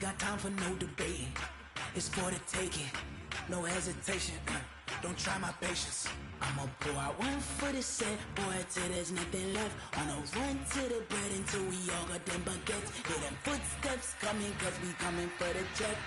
got time for no debating. It's for the taking, no hesitation. Don't try my patience. I'ma pour out one for the set, boy, till there's nothing left. On a run to the bread until we all got them baguettes. Hear them footsteps coming, cause we coming for the check.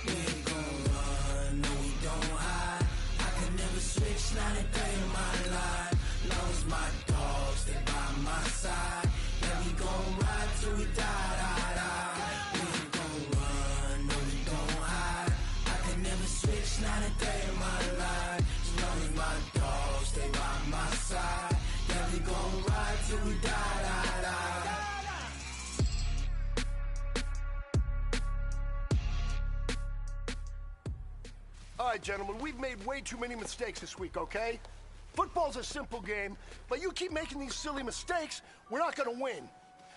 We ain't gon' run, no we don't hide. I can never switch, not a day in my life. Long as my dogs stay by my side. Yeah, we gon' ride till we die, die, die. We ain't gon' run, no we don't hide. I can never switch, not a day in my life. As long as my dogs stay by my side. Yeah, we gon' ride till we die, die, die. All right, gentlemen, we've made way too many mistakes this week, okay? Football's a simple game, but you keep making these silly mistakes, we're not gonna win.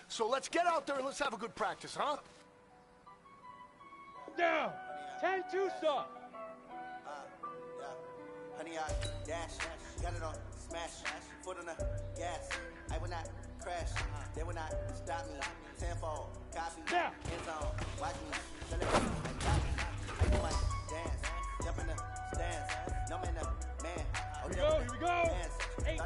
So let's get out there and let's have a good practice, huh? Down! 10-2 stop! Honey, I dash, got it on, smash, foot on the gas. I will not crash, they will not stop me. Tenfold, copy, yeah. End zone, watch me, celebrate, and copy. I do my dance, jump in the stands, no man, man. Here we go, 18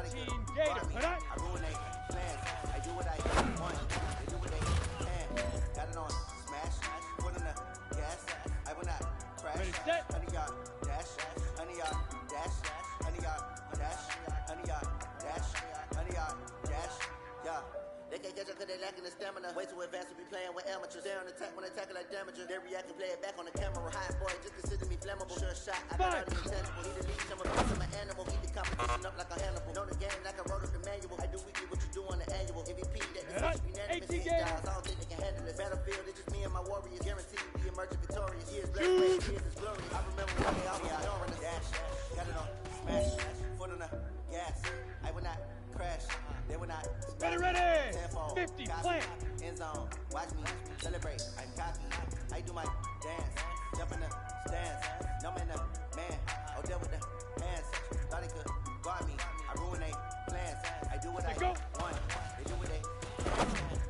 Gator, put up. I ruin they plans, I do what I want, they do what they can. Got it on, smash, foot on the gas. I will not crash, ready, set. Honey, y'all dash, honey, y'all dash, honey, y'all dash, honey, y'all dash, honey, y'all dash, yeah. They can't catch up cause they lacking the stamina. Way too advanced to be playing with amateurs. They on attack when they tackle like damager. They react and play it back on the camera. Hot boy, just consider me flammable. Sure shot, I got all the intangible. Need to lead some of I'm an animal. Eat the competition up like a Hannibal. Know the game like I wrote up the manual. I do weekly what you do on the annual. MVP, that decision unanimous. Styles, I don't think they can handle this. Battlefield, it's just me and my warriors. Guaranteed we emerging victorious. Years blessed, years is glorious. I remember when they all me out on the dash. Got it on, smash, foot on the gas. I will not crash. They will not. Ready! Tenfold, 50, copy, plant! End zone, watch me, celebrate, I'm cocky. I do my dance, jump in the stands. No man, man, oh, deal with the hands. Thought he could guard me, I ruin they plans. I do what I want, they do what they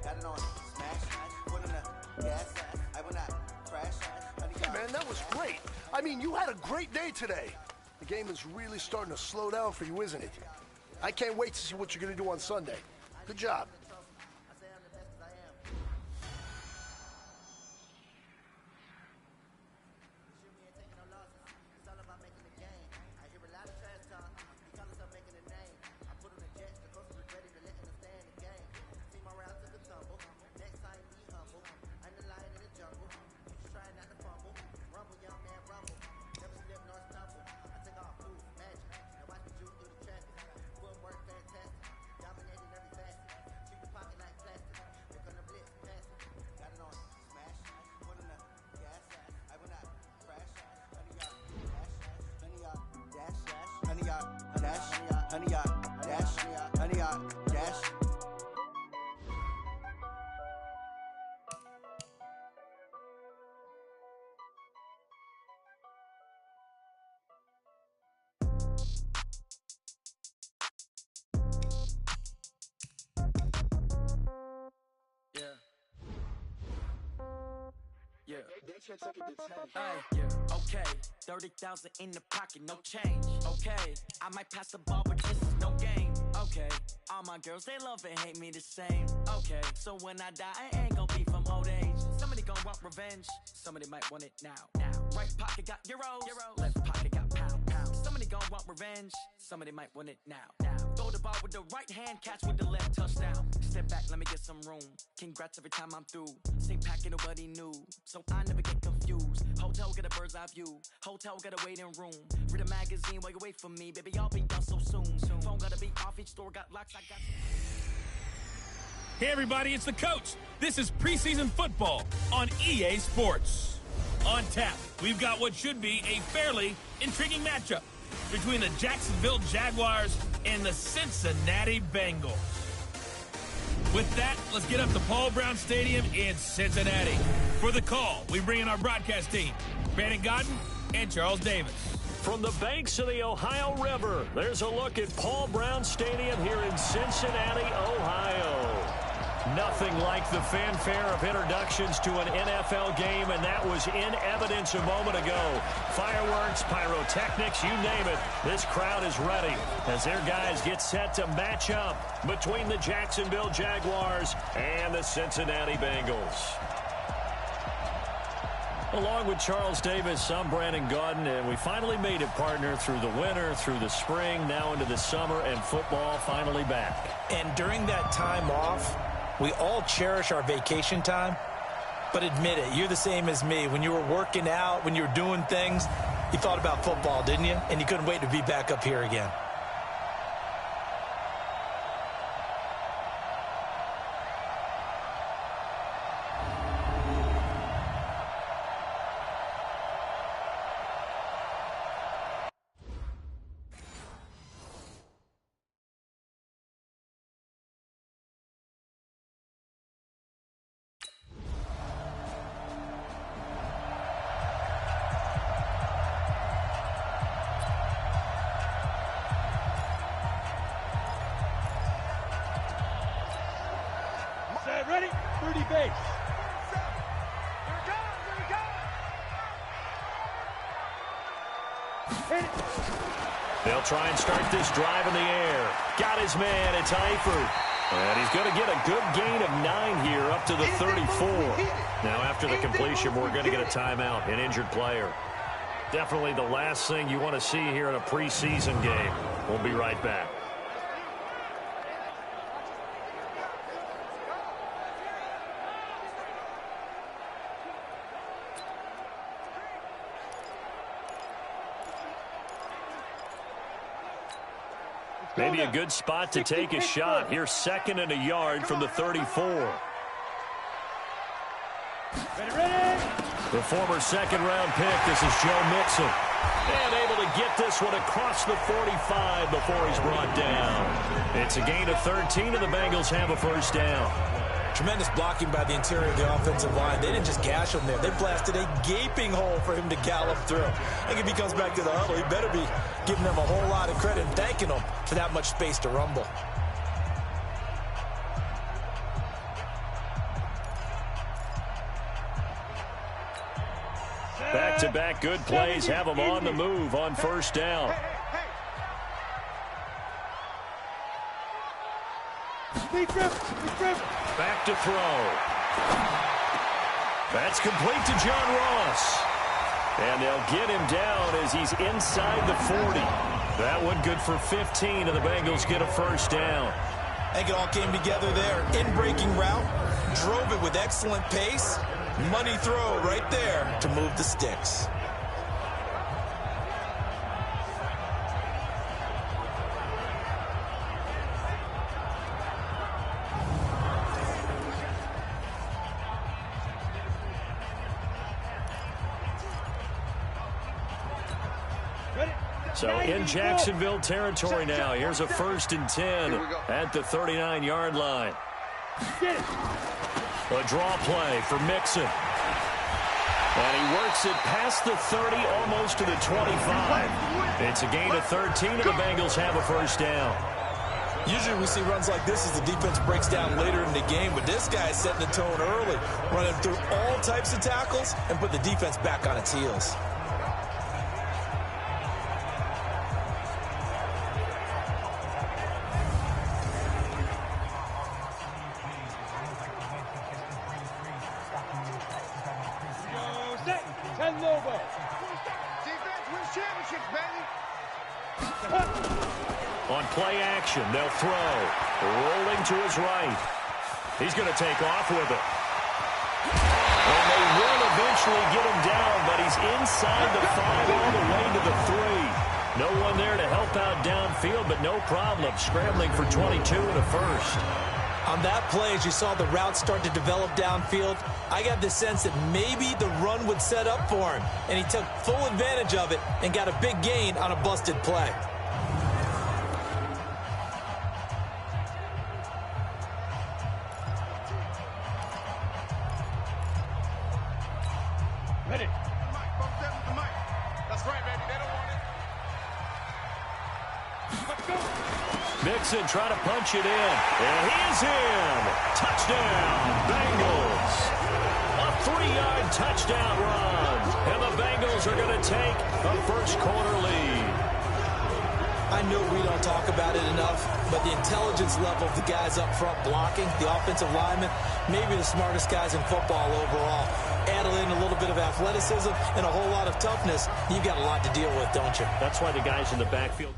got it on, smash, put in the gas. I will not crash. Hey, man, that was great. I mean, you had a great day today. The game is really starting to slow down for you, isn't it? I can't wait to see what you're going to do on Sunday. Good job. Honey, y'all dash, honey, y'all dash. Yeah. Okay, 30,000 in the pocket, no change. Okay, I might pass the ball, but this is no game. Okay, all my girls, they love and hate me the same. Okay, so when I die, I ain't gon' be from old age. Somebody gon' want revenge, somebody might want it now. Right pocket got euros, left pocket got pound. Somebody gon' want revenge, somebody might want it now. Throw the ball with the right hand, catch with the left, touchdown. Step back, let me get some room. Congrats every time I'm through. Same packet, nobody knew, so I never get confused. Hotel get a bird's eye view, hotel got a waiting room. Read a magazine while you wait for me, baby, I'll be done so soon. Phone gotta be off, each store got locks, I got... Hey everybody, it's the coach. This is preseason football on EA Sports. On tap, we've got what should be a fairly intriguing matchup between the Jacksonville Jaguars and the Cincinnati Bengals. With that, let's get up to Paul Brown Stadium in Cincinnati. For the call, we bring in our broadcast team, Brandon Godden and Charles Davis. From the banks of the Ohio River, there's a look at Paul Brown Stadium here in Cincinnati, Ohio. Nothing like the fanfare of introductions to an NFL game, and that was in evidence a moment ago. Fireworks, pyrotechnics, you name it. This crowd is ready as their guys get set to match up between the Jacksonville Jaguars and the Cincinnati Bengals. Along with Charles Davis, I'm Brandon Gaudin, and we finally made it, partner, through the winter, through the spring, now into the summer, and football finally back. And during that time off, we all cherish our vacation time. But admit it, you're the same as me. When you were working out, when you were doing things, you thought about football, didn't you? And you couldn't wait to be back up here again. Ready? 30 base. Here we go. Hit it. They'll try and start this drive in the air. Got his man. It's Eifert. And he's going to get a good gain of 9 here up to the 34. Now, after the completion, we're going to get a timeout, an injured player. Definitely the last thing you want to see here in a preseason game. We'll be right back. Maybe a good spot to take a shot. Here's 2nd and a yard from the 34. Ready. The former second-round pick, this is Joe Mixon. And able to get this one across the 45 before he's brought down. It's a gain of 13, and the Bengals have a first down. Tremendous blocking by the interior of the offensive line. They didn't just gash him there. They blasted a gaping hole for him to gallop through. I think if he comes back to the huddle, he better be giving them a whole lot of credit and thanking them for that much space to rumble. Back-to-back good plays have them on the move on first down. Back to throw. That's complete to John Ross. And they'll get him down as he's inside the 40. That one good for 15, and the Bengals get a first down. I think it all came together there. In-breaking route, drove it with excellent pace. Money throw right there to move the sticks. So in Jacksonville territory now. Here's a 1st and 10 at the 39-yard line. A draw play for Mixon. And he works it past the 30, almost to the 25. It's a gain of 13, and the Bengals have a first down. Usually we see runs like this as the defense breaks down later in the game, but this guy is setting the tone early, running through all types of tackles and put the defense back on its heels. On play action, they'll throw. Rolling to his right. He's going to take off with it. And they will eventually get him down, but he's inside the 5 all the way to the 3. No one there to help out downfield, but no problem. Scrambling for 22 and a first. On that play, as you saw the route start to develop downfield, I got the sense that maybe the run would set up for him, and he took full advantage of it and got a big gain on a busted play. Ready. That's right, baby. They don't want it. Let's go. Mixon trying to punch it in. And he is in. Touchdown, Bengals. A 3-yard touchdown run. And the Bengals are going to take a first-quarter lead. I know we don't talk about it enough, but the intelligence level of the guys up front blocking, the offensive linemen, maybe the smartest guys in football overall. Add in a little bit of athleticism and a whole lot of toughness, you've got a lot to deal with, don't you? That's why the guys in the backfield...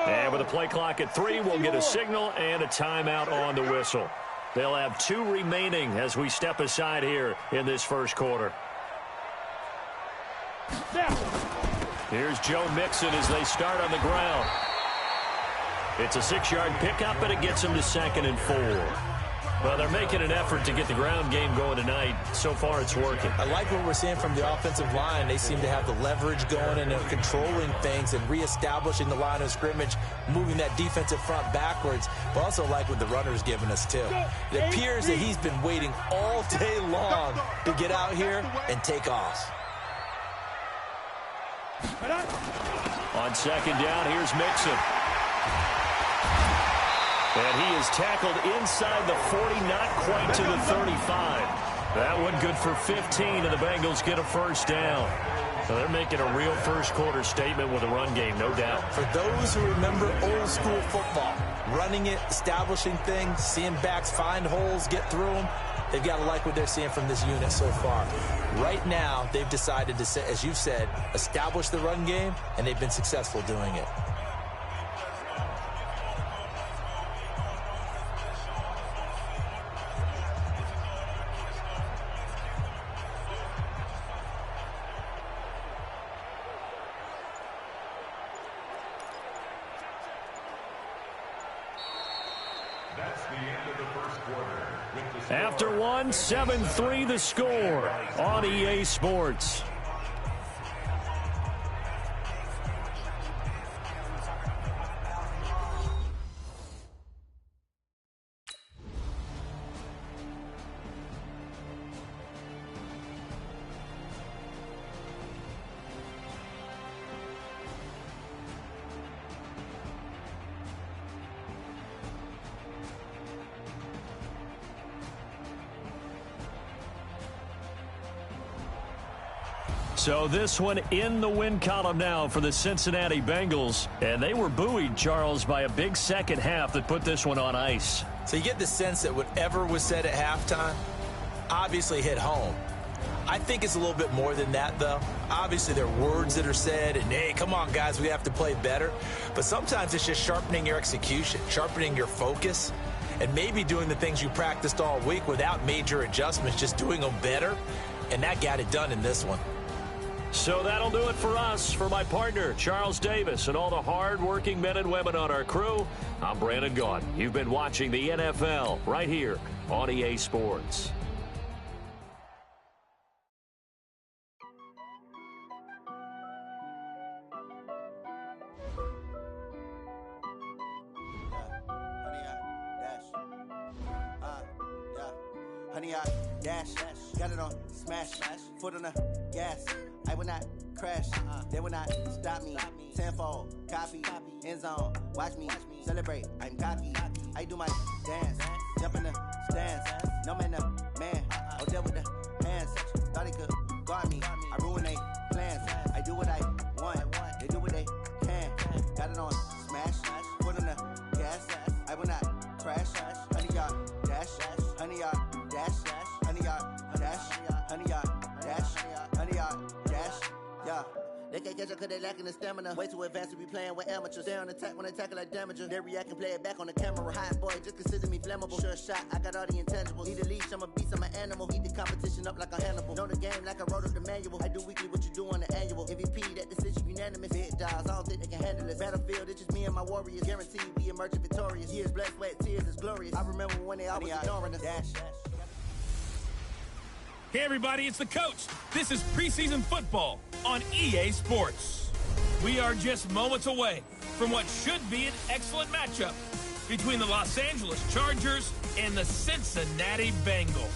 And with a play clock at 3, we'll get a signal and a timeout on the whistle. They'll have 2 remaining as we step aside here in this first quarter. Here's Joe Mixon as they start on the ground. It's a 6-yard pickup, and it gets them to 2nd and 4. Well, they're making an effort to get the ground game going tonight. So far, it's working. I like what we're seeing from the offensive line. They seem to have the leverage going, and they're controlling things and reestablishing the line of scrimmage, moving that defensive front backwards. But also like what the runner's giving us, too. It appears that he's been waiting all day long to get out here and take off. On 2nd down, here's Mixon. And he is tackled inside the 40, not quite to the 35. That one good for 15, and the Bengals get a first down. So they're making a real first-quarter statement with a run game, no doubt. For those who remember old-school football, running it, establishing things, seeing backs find holes, get through them, they've got to like what they're seeing from this unit so far. Right now, they've decided to, as you've said, establish the run game, and they've been successful doing it. After 1, 7-3 the score on EA Sports. So this one in the win column now for the Cincinnati Bengals. And they were buoyed, Charles, by a big second half that put this one on ice. So you get the sense that whatever was said at halftime obviously hit home. I think it's a little bit more than that, though. Obviously, there are words that are said, and, hey, come on, guys, we have to play better. But sometimes it's just sharpening your execution, sharpening your focus. and maybe doing the things you practiced all week without major adjustments, just doing them better, and that got it done in this one. So that'll do it for us. For my partner, Charles Davis, and all the hard-working men and women on our crew, I'm Brandon Gaudin. You've been watching the NFL right here on EA Sports. Honey, I dash, got it on smash, foot on the gas. I will not crash, they will not stop me. Tenfold, copy, end zone, watch me celebrate. I'm cocky, I do my dance, jump in the stands. No man, I'll deal with the hands. Thought he could guard me, I ruin they plans. I do what I want, they do what they can. Got it on smash, foot on the gas. I will not crash, honey, y'all dash, honey, y'all dash, honey, y'all dash, honey, y'all dash, honey, y'all dash, yeah. They can't catch up cause they lacking the stamina. Way too advanced to be playing with amateurs. Stay on attack when they tackle like damager. They react and play it back on the camera. Hot boy, just consider me flammable. Sure shot, I got all the intangibles. Need a leash, I'm a beast, I'm an animal. Eat the competition up like a Hannibal. Know the game like I wrote up the manual. I do weekly what you do on the annual. MVP, that decision unanimous. Big dials, I don't think they can handle it. Battlefield, it's just me and my warriors. Guaranteed we emerge victorious. Years, blood, sweat, tears, is glorious. I remember when they always ignoring us. Dash. Hey, everybody, it's the coach. This is preseason football on EA Sports. We are just moments away from what should be an excellent matchup between the Los Angeles Chargers and the Cincinnati Bengals.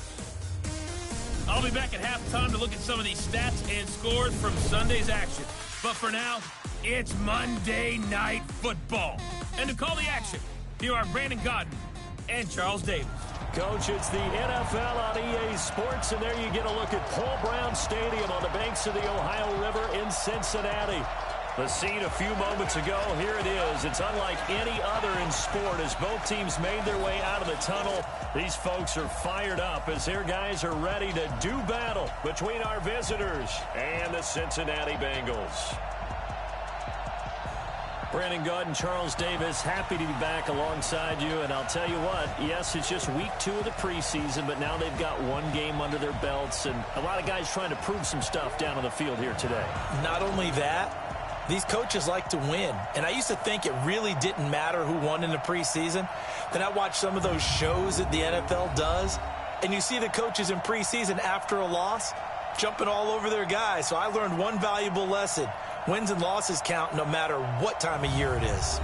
I'll be back at halftime to look at some of these stats and scores from Sunday's action. But for now, it's Monday Night Football. And to call the action, here are Brandon Gaudin and Charles Davis. Coach, it's the NFL on EA Sports, and there you get a look at Paul Brown Stadium on the banks of the Ohio River in Cincinnati. The scene a few moments ago, here it is. It's unlike any other in sport as both teams made their way out of the tunnel. These folks are fired up as their guys are ready to do battle between our visitors and the Cincinnati Bengals. Brandon Gaudin, Charles Davis, happy to be back alongside you. And I'll tell you what, yes, it's just week 2 of the preseason, but now they've got one game under their belts. And a lot of guys trying to prove some stuff down on the field here today. Not only that, these coaches like to win. And I used to think it really didn't matter who won in the preseason. Then I watched some of those shows that the NFL does, and you see the coaches in preseason after a loss jumping all over their guys. So I learned one valuable lesson. Wins and losses count no matter what time of year it is.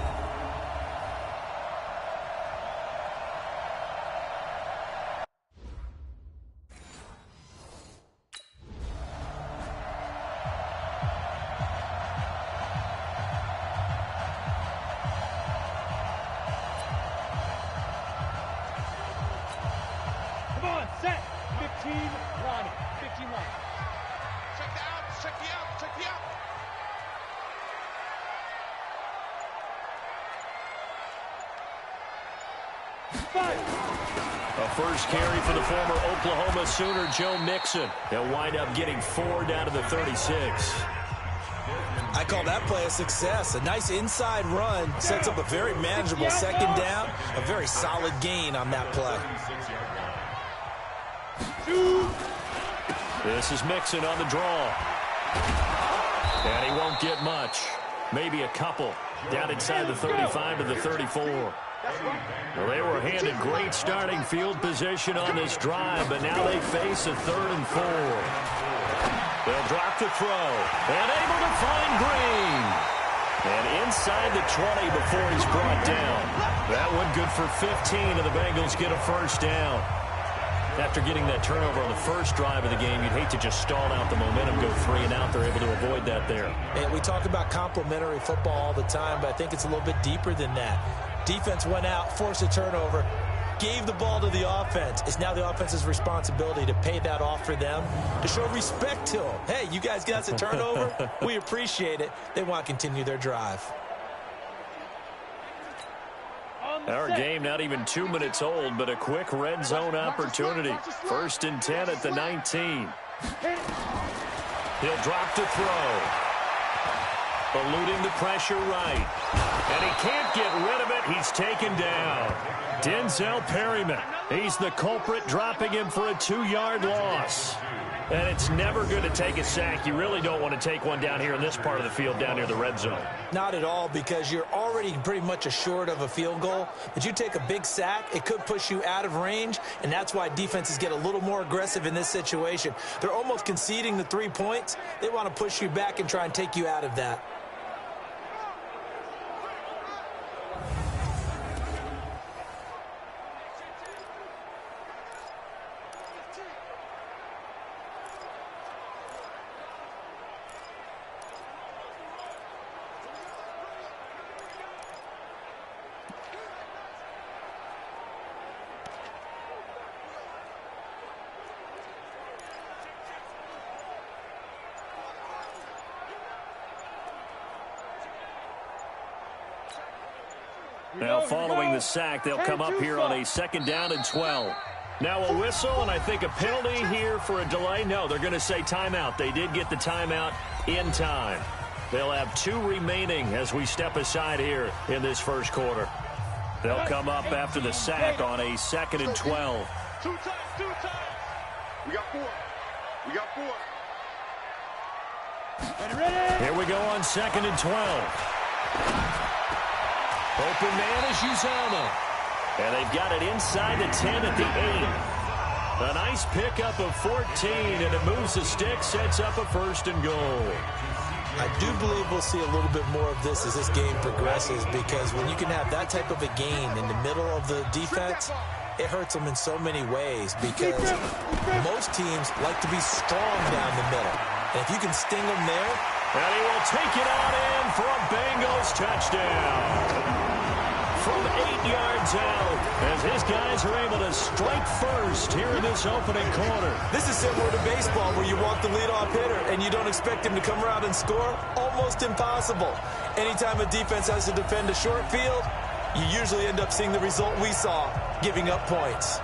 Come on, set. 15 line. 15 line. Check the out, check the out, check the out. A first carry for the former Oklahoma Sooner, Joe Mixon. He'll wind up getting 4 down to the 36. I call that play a success. A nice inside run sets up a very manageable second down. A very solid gain on that play. This is Mixon on the draw. And he won't get much. Maybe a couple. Down inside the 35 to the 34. Well, they were handed great starting field position on this drive, but now they face a 3rd and 4. They'll drop the throw. And able to find Green. And inside the 20 before he's brought down. That one good for 15, and the Bengals get a first down. After getting that turnover on the first drive of the game, you'd hate to just stall out the momentum, go 3 and out. They're able to avoid that there. And we talk about complementary football all the time, but I think it's a little bit deeper than that. Defense went out, forced a turnover, gave the ball to the offense. It's now the offense's responsibility to pay that off for them, to show respect to them. Hey, you guys got a turnover? We appreciate it. They want to continue their drive. Our game not even 2 minutes old, but a quick red zone opportunity. 1st and 10 at the 19. He'll drop to throw. Eluding the pressure right. And he can't get rid of it. He's taken down. Denzel Perryman. He's the culprit, dropping him for a 2-yard loss. And it's never good to take a sack. You really don't want to take one down here in this part of the field, down near the red zone. Not at all, because you're already pretty much assured of a field goal. But you take a big sack, it could push you out of range, and that's why defenses get a little more aggressive in this situation. They're almost conceding the 3 points. They want to push you back and try and take you out of that. Now following the sack, they'll come up here on a 2nd down and 12. Now a whistle, and I think a penalty here for a delay. No, they're going to say timeout. They did get the timeout in time. They'll have 2 remaining as we step aside here in this first quarter. They'll come up after the sack on a 2nd and 12. Two times. We got 4. We got 4. Here we go on 2nd and 12. Open man is Uzama. And they've got it inside the 10 at the 8. A nice pickup of 14, and it moves the stick, sets up a 1st and goal. I do believe we'll see a little bit more of this as this game progresses, because when you can have that type of a gain in the middle of the defense, it hurts them in so many ways, because most teams like to be strong down the middle. And if you can sting them there. And he will take it on in for a Bengals touchdown. From 8 yards out, as his guys are able to strike first here in this opening quarter. This is similar to baseball, where you walk the leadoff hitter and you don't expect him to come around and score. Almost impossible. Anytime a defense has to defend a short field, you usually end up seeing the result we saw, giving up points.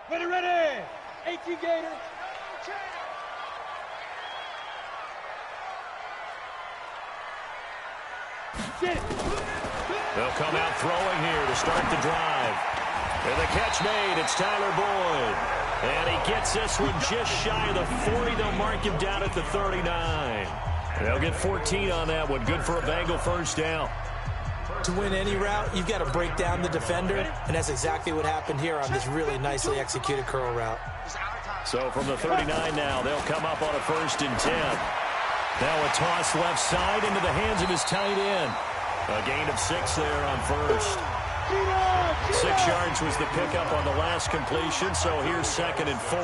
Ready. 18 Gator. They'll come out throwing here to start the drive. And the catch made. It's Tyler Boyd. And he gets this one just shy of the 40. They'll mark him down at the 39. They'll get 14 on that one. Good for a Bengal first down. To win any route, you've got to break down the defender, and that's exactly what happened here on this really nicely executed curl route. So from the 39 now, they'll come up on a 1st and 10. Now a toss left side into the hands of his tight end. A gain of 6 there on first. 6 yards was the pickup on the last completion, so here's 2nd and 4.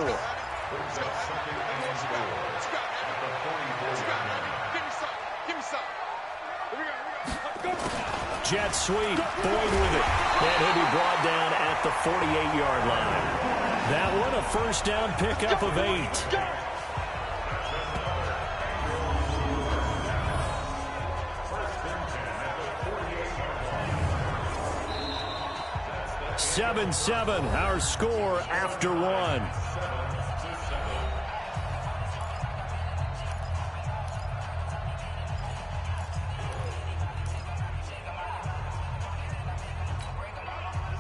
Jet sweep, Boyd with it, and he'll be brought down at the 48-yard line. That one a first down pickup of 8. Seven, our score after 1.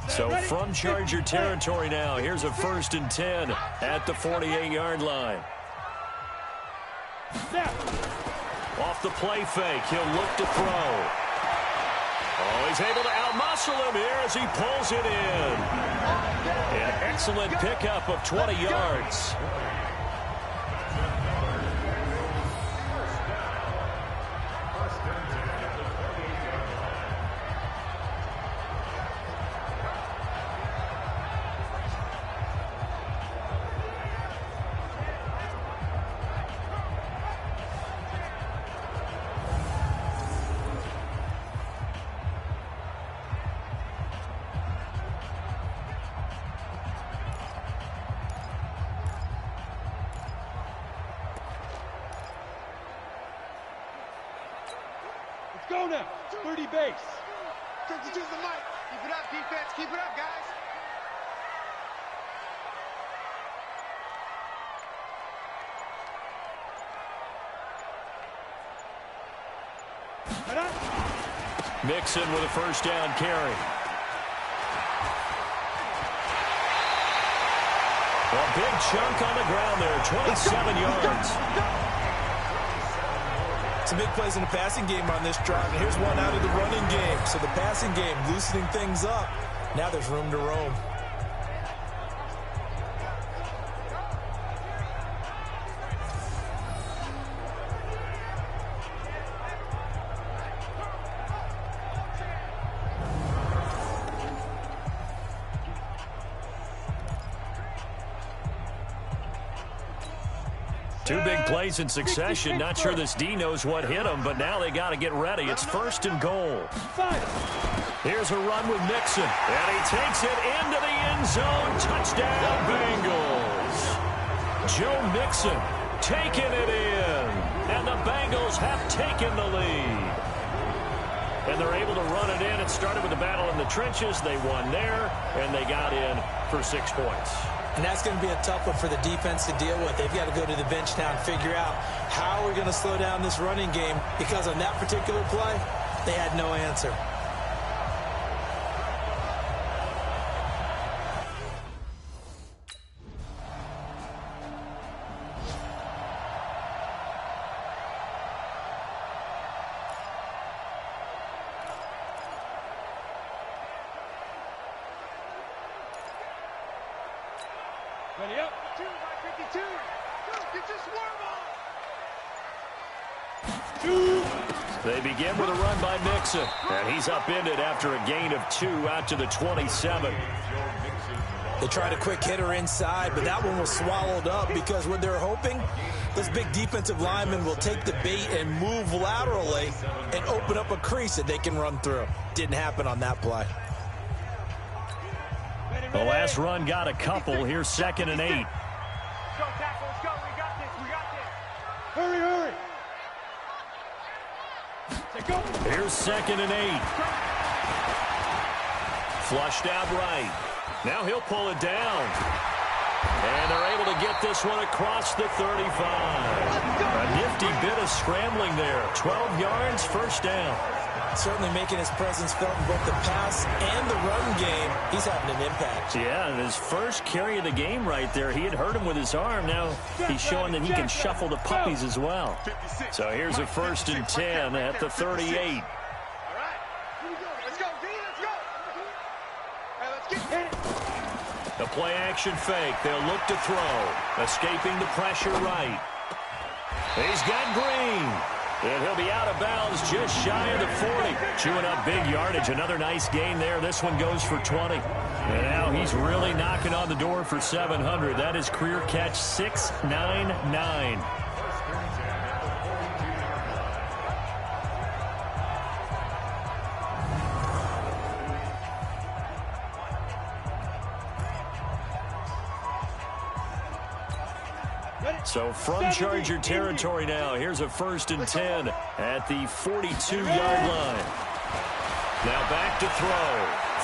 So from Charger territory now, here's a 1st and 10 at the 48-yard line. Off the play fake, he'll look to throw. Oh, he's able to outmuscle him here as he pulls it in. An excellent pickup of 20 yards. Go now. 30 base. Choose the mic. Keep it up, defense. Keep it up, guys. Mixon with a first down carry. A big chunk on the ground there, 27 yards. Some big plays in the passing game on this drive, and here's one out of the running game. So the passing game loosening things up. Now there's room to roam. Two big plays in succession. Not sure this D knows what hit him, but now they got to get ready. It's 1st and goal. Here's a run with Mixon, and he takes it into the end zone. Touchdown, Bengals. Joe Mixon taking it in, and the Bengals have taken the lead. And they're able to run it in. It started with a battle in the trenches. They won there, and they got in for 6 points. And that's going to be a tough one for the defense to deal with. They've got to go to the bench now and figure out how we're going to slow down this running game, because on that particular play, they had no answer. Ready up. 2 by 52. Get your swarm on. They begin with a run by Mixon, and he's upended after a gain of 2 out to the 27. They tried a quick hitter inside, but that one was swallowed up because what they're hoping, this big defensive lineman will take the bait and move laterally and open up a crease that they can run through. Didn't happen on that play. The last run got a couple. Here's 2nd and 8. Go, tackle. Let's go. We got this. We got this. Hurry. Here's 2nd and 8. Flushed out right. Now he'll pull it down. get this one across the 35. A nifty bit of scrambling there. 12 yards, first down. Certainly making his presence felt in both the pass and the run game. He's having an impact. Yeah, and his first carry of the game right there, he had hurt him with his arm. Now he's showing that he can shuffle the puppies as well. So here's a 1st and 10 at the 38. The play-action fake. They'll look to throw. Escaping the pressure right. He's got Green. And he'll be out of bounds just shy of the 40. Chewing up big yardage. Another nice gain there. This one goes for 20. And now he's really knocking on the door for 700. That is career catch 699. So from Charger territory now, here's a 1st and 10 at the 42-yard line. Now back to throw.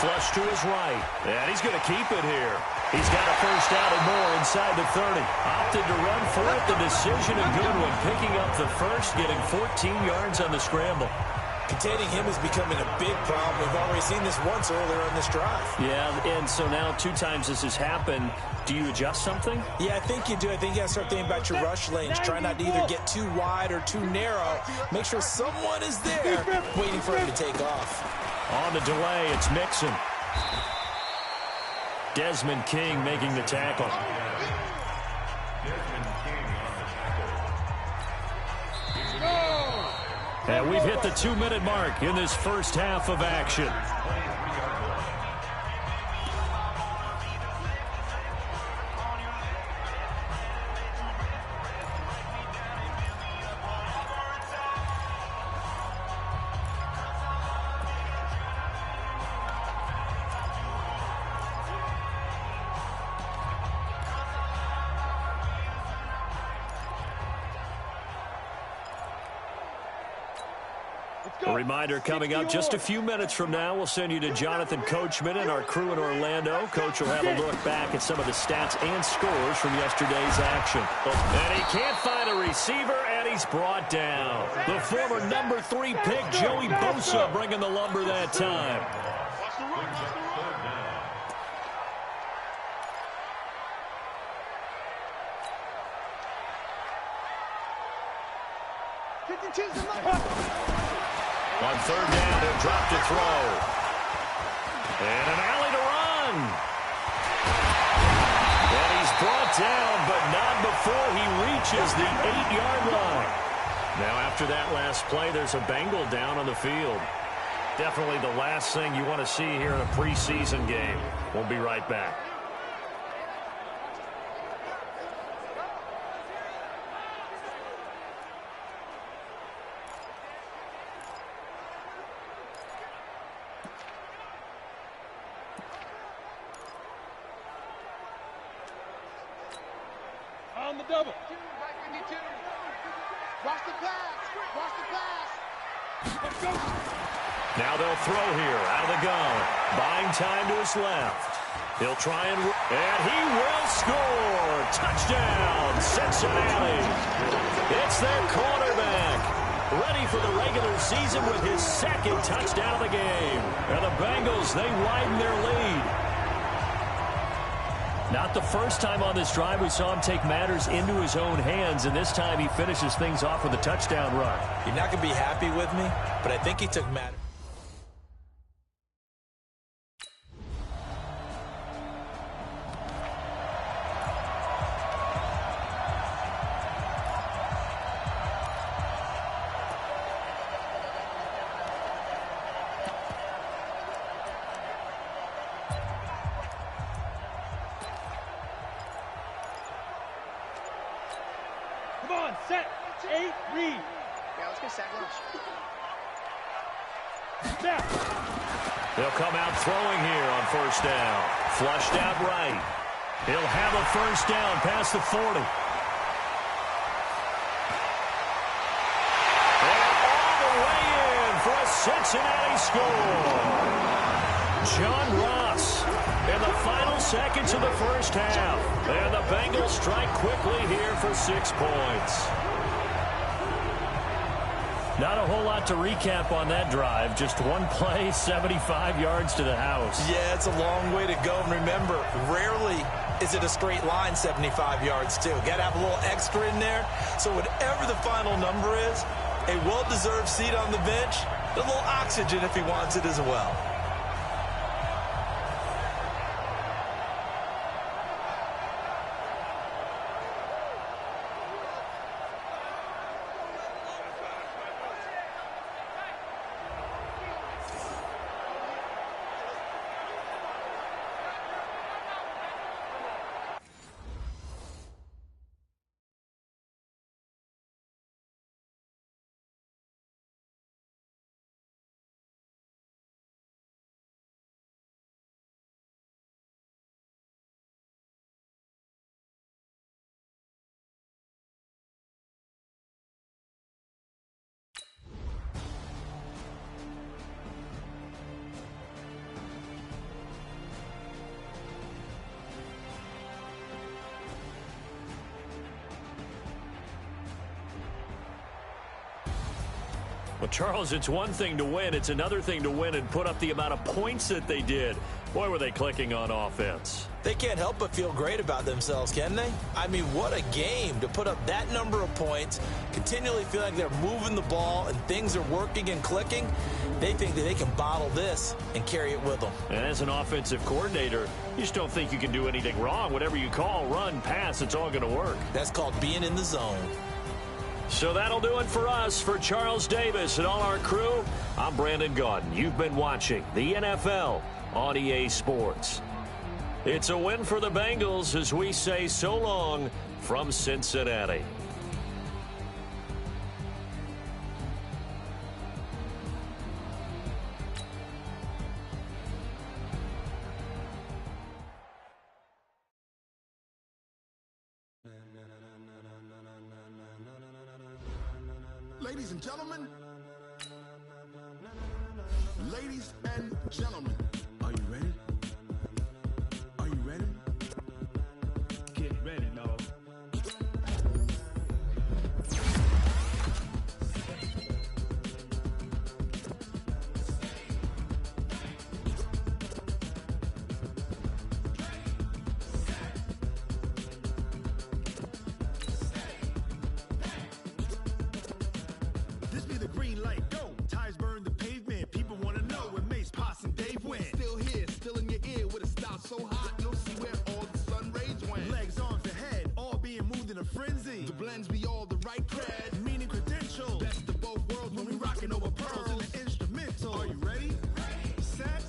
Flush to his right. And he's going to keep it here. He's got a first down and more inside the 30. Opted to run for it. The decision, a good one. Picking up the first, getting 14 yards on the scramble. Containing him is becoming a big problem. We've already seen this once earlier in this drive. Yeah, and so now 2 times this has happened. Do you adjust something? Yeah, I think you do. I think you got to start thinking about your rush lanes. Try not to either get too wide or too narrow. Make sure someone is there waiting for him to take off. On the delay, it's Mixon. Desmond King making the tackle. And we've hit the 2-minute mark in this first half of action. A reminder coming up just a few minutes from now. We'll send you to Jonathan Coachman and our crew in Orlando. Coach will have a look back at some of the stats and scores from yesterday's action. And he can't find a receiver, and he's brought down. The former number 3 pick, Joey Bosa, bringing the lumber that time. On 3rd down, he'll drop to throw. And an alley to run. And he's brought down, but not before he reaches the 8-yard line. Now, after that last play, there's a Bengal down on the field. Definitely the last thing you want to see here in a preseason game. We'll be right back. On the double. Watch the pass. Watch the pass. Let's go. Now they'll throw here out of the gun. Buying time to his left. He'll try and he will score. Touchdown, Cincinnati. It's their quarterback. Ready for the regular season with his 2nd touchdown of the game. And the Bengals, they widen their lead. Not the first time on this drive we saw him take matters into his own hands, and this time he finishes things off with a touchdown run. You're not going to be happy with me, but I think he took matters. Come on, set, 8, read. Yeah, let's get sack lunch. Snap. They'll come out throwing here on 1st down. Flushed out right. He'll have a 1st down past the 40. And all the way in for a Cincinnati score. John Ross in the final seconds of the first half. And the Bengals strike quickly here for 6 points. Not a whole lot to recap on that drive. Just one play, 75 yards to the house. Yeah, it's a long way to go. And remember, rarely is it a straight line 75 yards, too. Got to have a little extra in there. So whatever the final number is, a well-deserved seat on the bench, a little oxygen if he wants it as well. Well, Charles, it's one thing to win. It's another thing to win and put up the amount of points that they did. Boy, were they clicking on offense. They can't help but feel great about themselves, can they? I mean, what a game to put up that number of points, continually feel like they're moving the ball and things are working and clicking. They think that they can bottle this and carry it with them. And as an offensive coordinator, you just don't think you can do anything wrong. Whatever you call, run, pass, it's all going to work. That's called being in the zone. So that'll do it for us. For Charles Davis and all our crew, I'm Brandon Gaudin. You've been watching the NFL on EA Sports. It's a win for the Bengals as we say so long from Cincinnati. Ladies and gentlemen, are you ready? Are you ready? Get ready, no. This be the green light, go. Tires burn the pavement. People want to know when Mace, Potts, and Dave went. Still here, still in your ear with a style so hot, you'll see where all the sun rays went. Legs, arms, and head, all being moved in a frenzy. The blends be all the right cred, meaning credentials. Best of both worlds when we rocking over pearls and the instrumental. Are you ready? Set.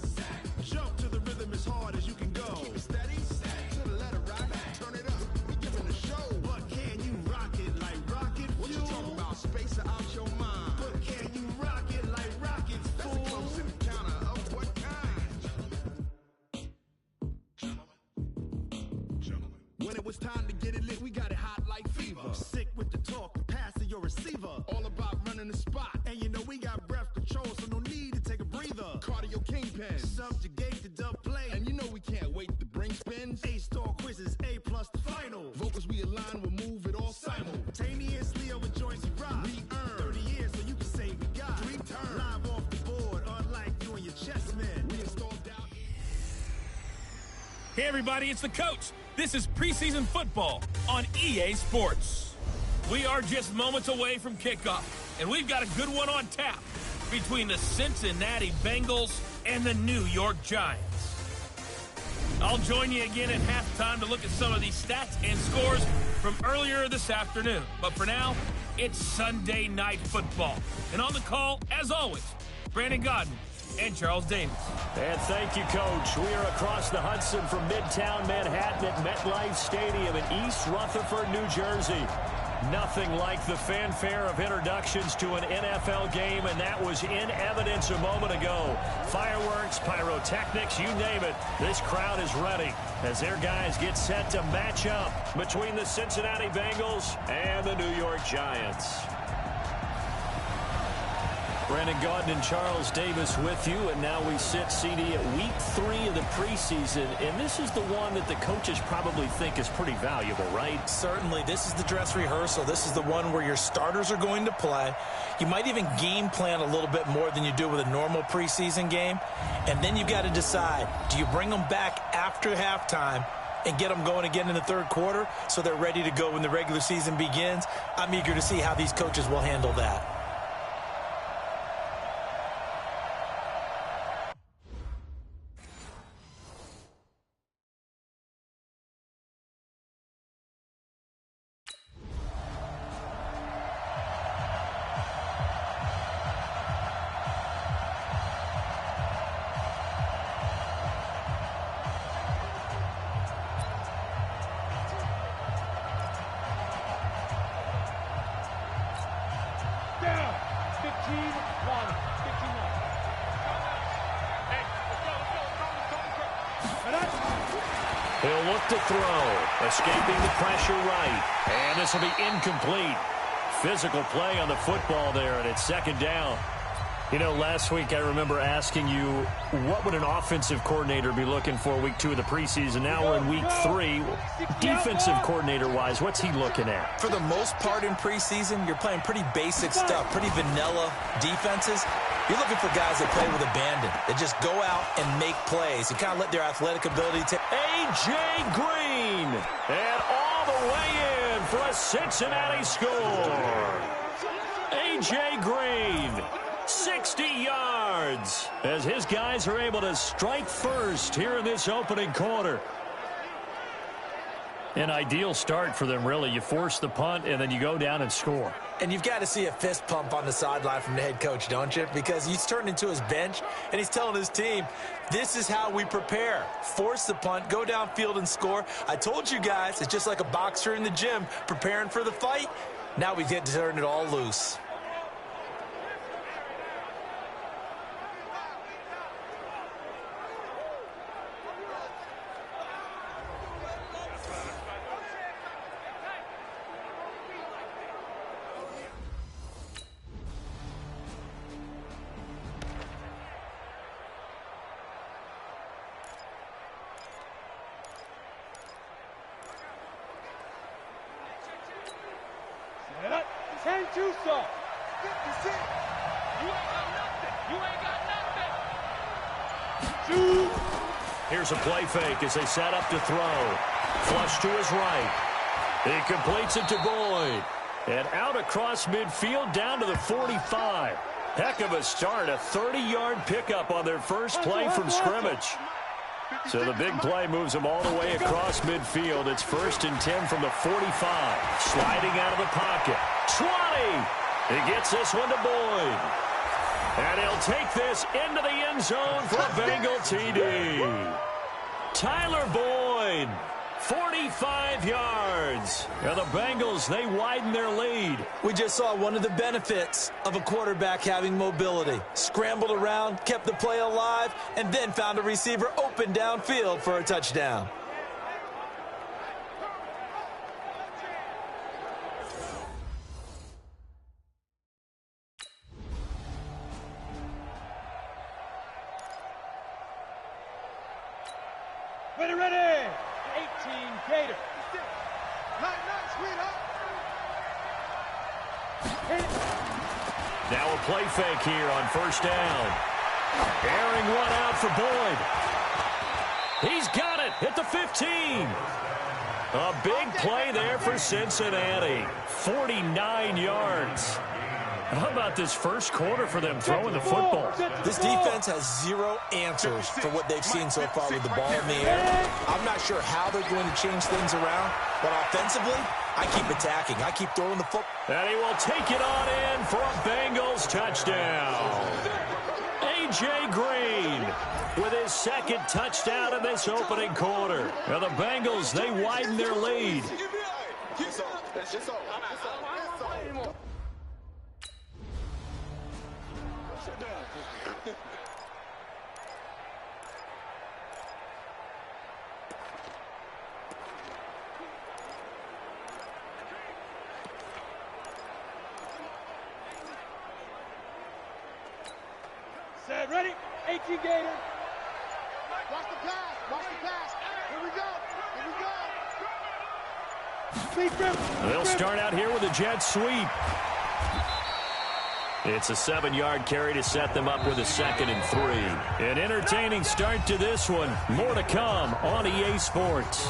Jump to the rhythm as hard as you can go. Keep it steady. To the letter right. Turn it up. We giving the show. But can you rock it like rocket fuel? What you talking about? Space out your mind. But can you rock it like rocket fuel? That's a close encounter of what kind? Gentlemen. When it was time to get it lit, we got it hot like fever. Sick with the talk, pass to your receiver. All about running the spot. And you know we got breath control, so no need to take a breather. Cardio kingpin. Subjugate the dub play. And you know we can't wait to bring spins. A-star quizzes, A+ the final. Vocals we align, we'll move it all simultaneously over joints we rock. We earn 30 years so you can say we got 3 turns. Live off the board, unlike you and your chess men. We installed down. Hey, everybody, it's the coach. This is preseason football on EA Sports. We are just moments away from kickoff, and we've got a good one on tap between the Cincinnati Bengals and the New York Giants. I'll join you again at halftime to look at some of these stats and scores from earlier this afternoon. But for now, it's Sunday Night Football. And on the call, as always, Brandon Gaudin and Charles Davis. And thank you, Coach. We are across the Hudson from Midtown Manhattan at MetLife Stadium in East Rutherford, New Jersey. Nothing like the fanfare of introductions to an NFL game, and that was in evidence a moment ago. Fireworks, pyrotechnics, you name it. This crowd is ready as their guys get set to match up between the Cincinnati Bengals and the New York Giants. Brandon Gaudin and Charles Davis with you, and now we sit CD at week 3 of the preseason, and this is the one that the coaches probably think is pretty valuable, right? Certainly. This is the dress rehearsal. This is the one where your starters are going to play. You might even game plan a little bit more than you do with a normal preseason game, and then you've got to decide, do you bring them back after halftime and get them going again in the third quarter so they're ready to go when the regular season begins? I'm eager to see how these coaches will handle that. He'll look to throw, escaping the pressure right, and this will be incomplete. Physical play on the football there, and it's second down. You know, last week I remember asking you, what would an offensive coordinator be looking for week 2 of the preseason? Now we're in week 3. Defensive coordinator-wise, what's he looking at? For the most part in preseason, you're playing pretty basic stuff, pretty vanilla defenses. You're looking for guys that play with abandon, that just go out and make plays. You kind of let their athletic ability take. A.J. Green, and all the way in for a Cincinnati score. A.J. Green, 60 yards, as his guys are able to strike first here in this opening quarter. An ideal start for them, really. You force the punt, and then you go down and score. And you've got to see a fist pump on the sideline from the head coach, don't you? Because he's turned into his bench, and he's telling his team, this is how we prepare. Force the punt, go downfield and score. I told you guys, it's just like a boxer in the gym preparing for the fight. Now we get to turn it all loose. Here's a play fake as they set up to throw. Flush to his right. He completes it to Boyd. And out across midfield down to the 45. Heck of a start. A 30-yard pickup on their first play from scrimmage. So the big play moves them all the way across midfield. It's 1st and 10 from the 45. Sliding out of the pocket. 20. He gets this one to Boyd. And he'll take this into the end zone for a Bengal TD. Tyler Boyd, 45 yards. And the Bengals, they widen their lead. We just saw one of the benefits of a quarterback having mobility. Scrambled around, kept the play alive, and then found a receiver open downfield for a touchdown. Ready, 18 Gator. Now a play fake here on 1st down. Airing one out for Boyd. He's got it at the 15. A big play there for Cincinnati. 49 yards. How about this first quarter for them throwing the football? This defense has zero answers for what they've seen so far with the ball in the air. I'm not sure how they're going to change things around, but offensively, I keep attacking. I keep throwing the football. And he will take it on in for a Bengals touchdown. A.J. Green with his 2nd touchdown in this opening quarter. Now the Bengals, they widen their lead. 18 Gator. Watch the pass. Watch the pass. Here we go. Here we go. They'll start out here with a jet sweep. It's a 7-yard carry to set them up with a 2nd and 3. An entertaining start to this one. More to come on EA Sports.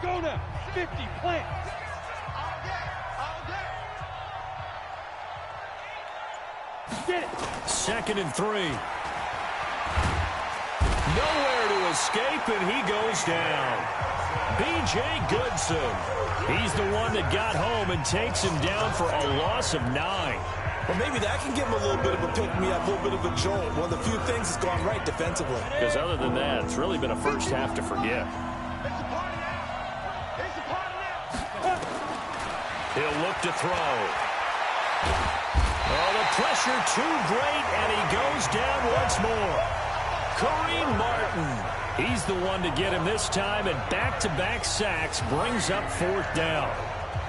Go now. 50, plant. Get it. 2nd and 3. Nowhere to escape, and he goes down. B.J. Goodson. He's the one that got home and takes him down for a loss of 9. Well, maybe that can give him a little bit of a pick-me-up, a little bit of a jolt. One of the few things that's gone right defensively. Because other than that, it's really been a first half to forget. He'll look to throw. Oh, the pressure too great, and he goes down once more. Kareem Martin. He's the one to get him this time, and back-to-back sacks brings up 4th down.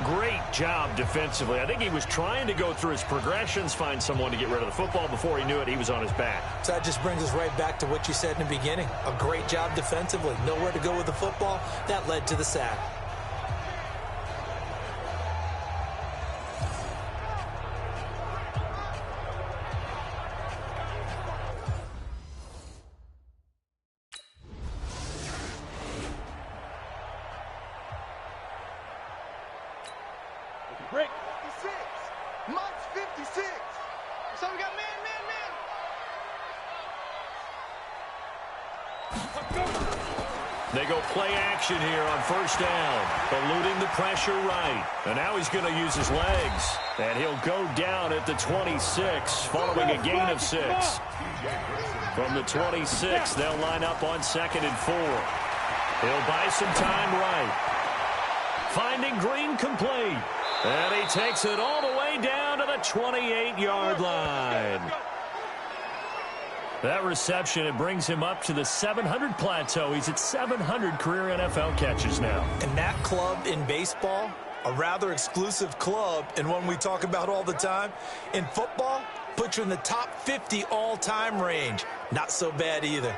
Great job defensively. I think he was trying to go through his progressions, find someone to get rid of the football. Before he knew it, he was on his back. So that just brings us right back to what you said in the beginning. A great job defensively. Nowhere to go with the football. That led to the sack. Break. 56. Monk's 56. So we got man. They go play action here on 1st down, eluding the pressure right. And now he's going to use his legs. And he'll go down at the 26, following a gain of 6. From the 26, they'll line up on 2nd and 4. He'll buy some time right. Finding Green complete. And he takes it all the way down to the 28-yard line. That reception, it brings him up to the 700 plateau. He's at 700 career NFL catches now. And that club in baseball, a rather exclusive club, and one we talk about all the time. In football, put you in the top 50 all-time range. Not so bad either.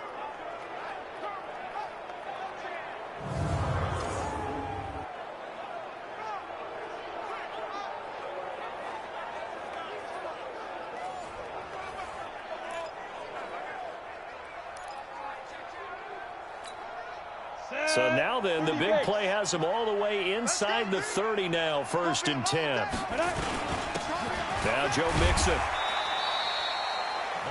So now then, the big play has him all the way inside the 30 now, 1st and 10. Now Joe Mixon.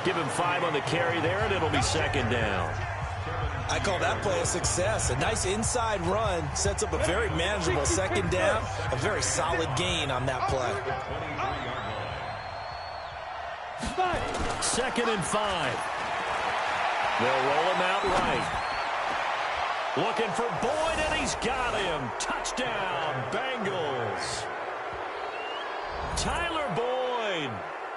Give him 5 on the carry there, and it'll be 2nd down. I call that play a success. A nice inside run sets up a very manageable 2nd down. A very solid gain on that play. 2nd and 5. They'll roll him out right. Looking for Boyd, and he's got him. Touchdown, Bengals. Tyler Boyd,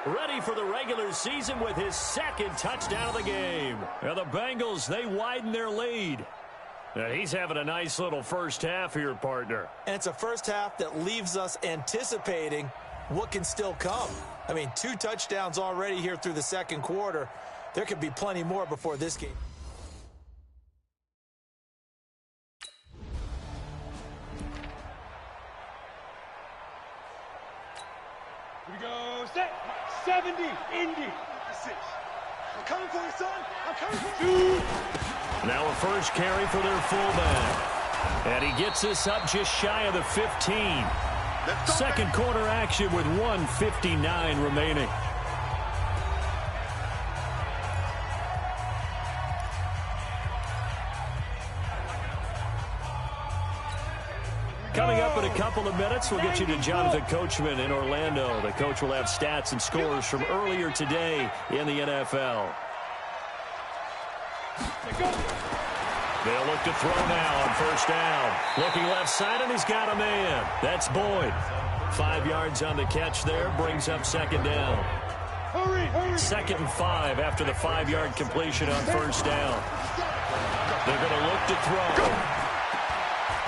ready for the regular season with his 2nd touchdown of the game. And the Bengals, they widen their lead. And he's having a nice little first half here, partner. And it's a first half that leaves us anticipating what can still come. I mean, 2 touchdowns already here through the 2nd quarter. There could be plenty more before this game. Here we go. Set. 70. Indy. I'm coming for you, son. I'm coming for you. Now a first carry for their fullback. And he gets this up just shy of the 15. 2nd quarter action with 1:59 remaining. Coming up in a couple of minutes, we'll get you to Jonathan Coachman in Orlando. The coach will have stats and scores from earlier today in the NFL. They'll look to throw now on first down. Looking left side, and he's got a man. That's Boyd. 5 yards on the catch there, brings up second down. Hurry. 2nd and 5 after the 5-yard completion on first down. They're going to look to throw.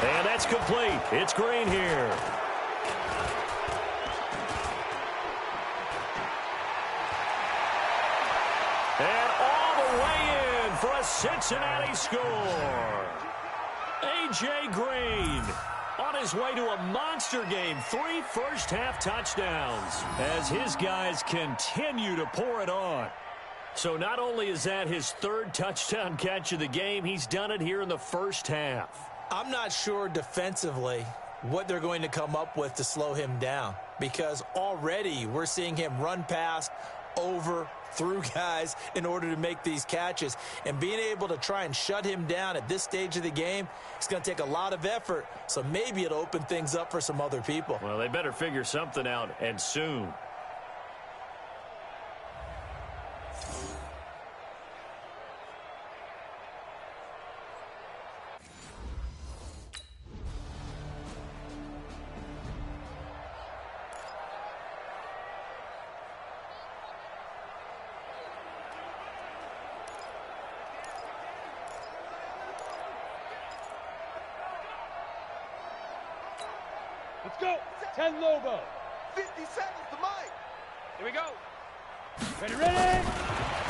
And that's complete. It's Green here. And all the way in for a Cincinnati score. A.J. Green on his way to a monster game. 3 first-half touchdowns as his guys continue to pour it on. So not only is that his 3rd touchdown catch of the game, he's done it here in the first half. I'm not sure defensively what they're going to come up with to slow him down, because already we're seeing him run past, over, through guys in order to make these catches. And being able to try and shut him down at this stage of the game, it's going to take a lot of effort. So maybe it'll open things up for some other people. Well, they better figure something out, and soon. Let's go. 10 Lobo. 50 seconds to Mike. Here we go. Ready.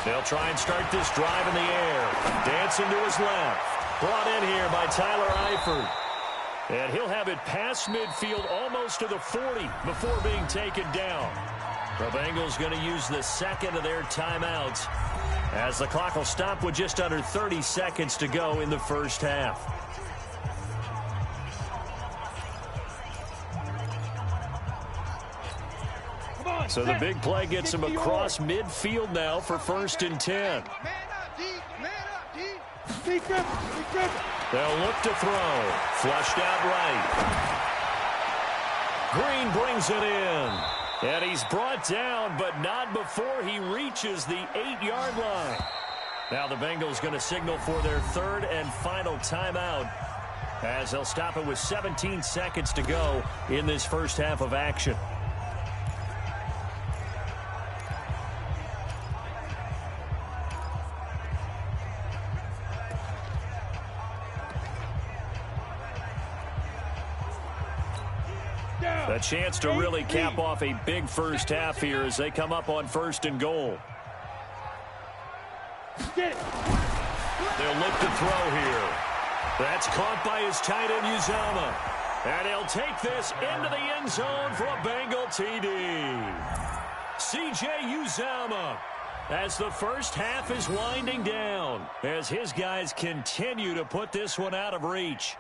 They'll try and start this drive in the air. Dancing to his left. Brought in here by Tyler Eifert. And he'll have it past midfield almost to the 40 before being taken down. The Bengals going to use the 2nd of their timeouts as the clock will stop with just under 30 seconds to go in the first half. So the big play gets him across midfield now for 1st and 10. Man up, D. Man up, D. Deep grip. They'll look to throw. Flushed out right. Green brings it in. And he's brought down, but not before he reaches the 8-yard line. Now the Bengals going to signal for their 3rd and final timeout as they'll stop it with 17 seconds to go in this first half of action. A chance to really cap off a big first half here as they come up on 1st and goal. They'll look to throw here. That's caught by his tight end, Uzomah. And he'll take this into the end zone for a Bengal TD. C.J. Uzomah as the first half is winding down as his guys continue to put this one out of reach.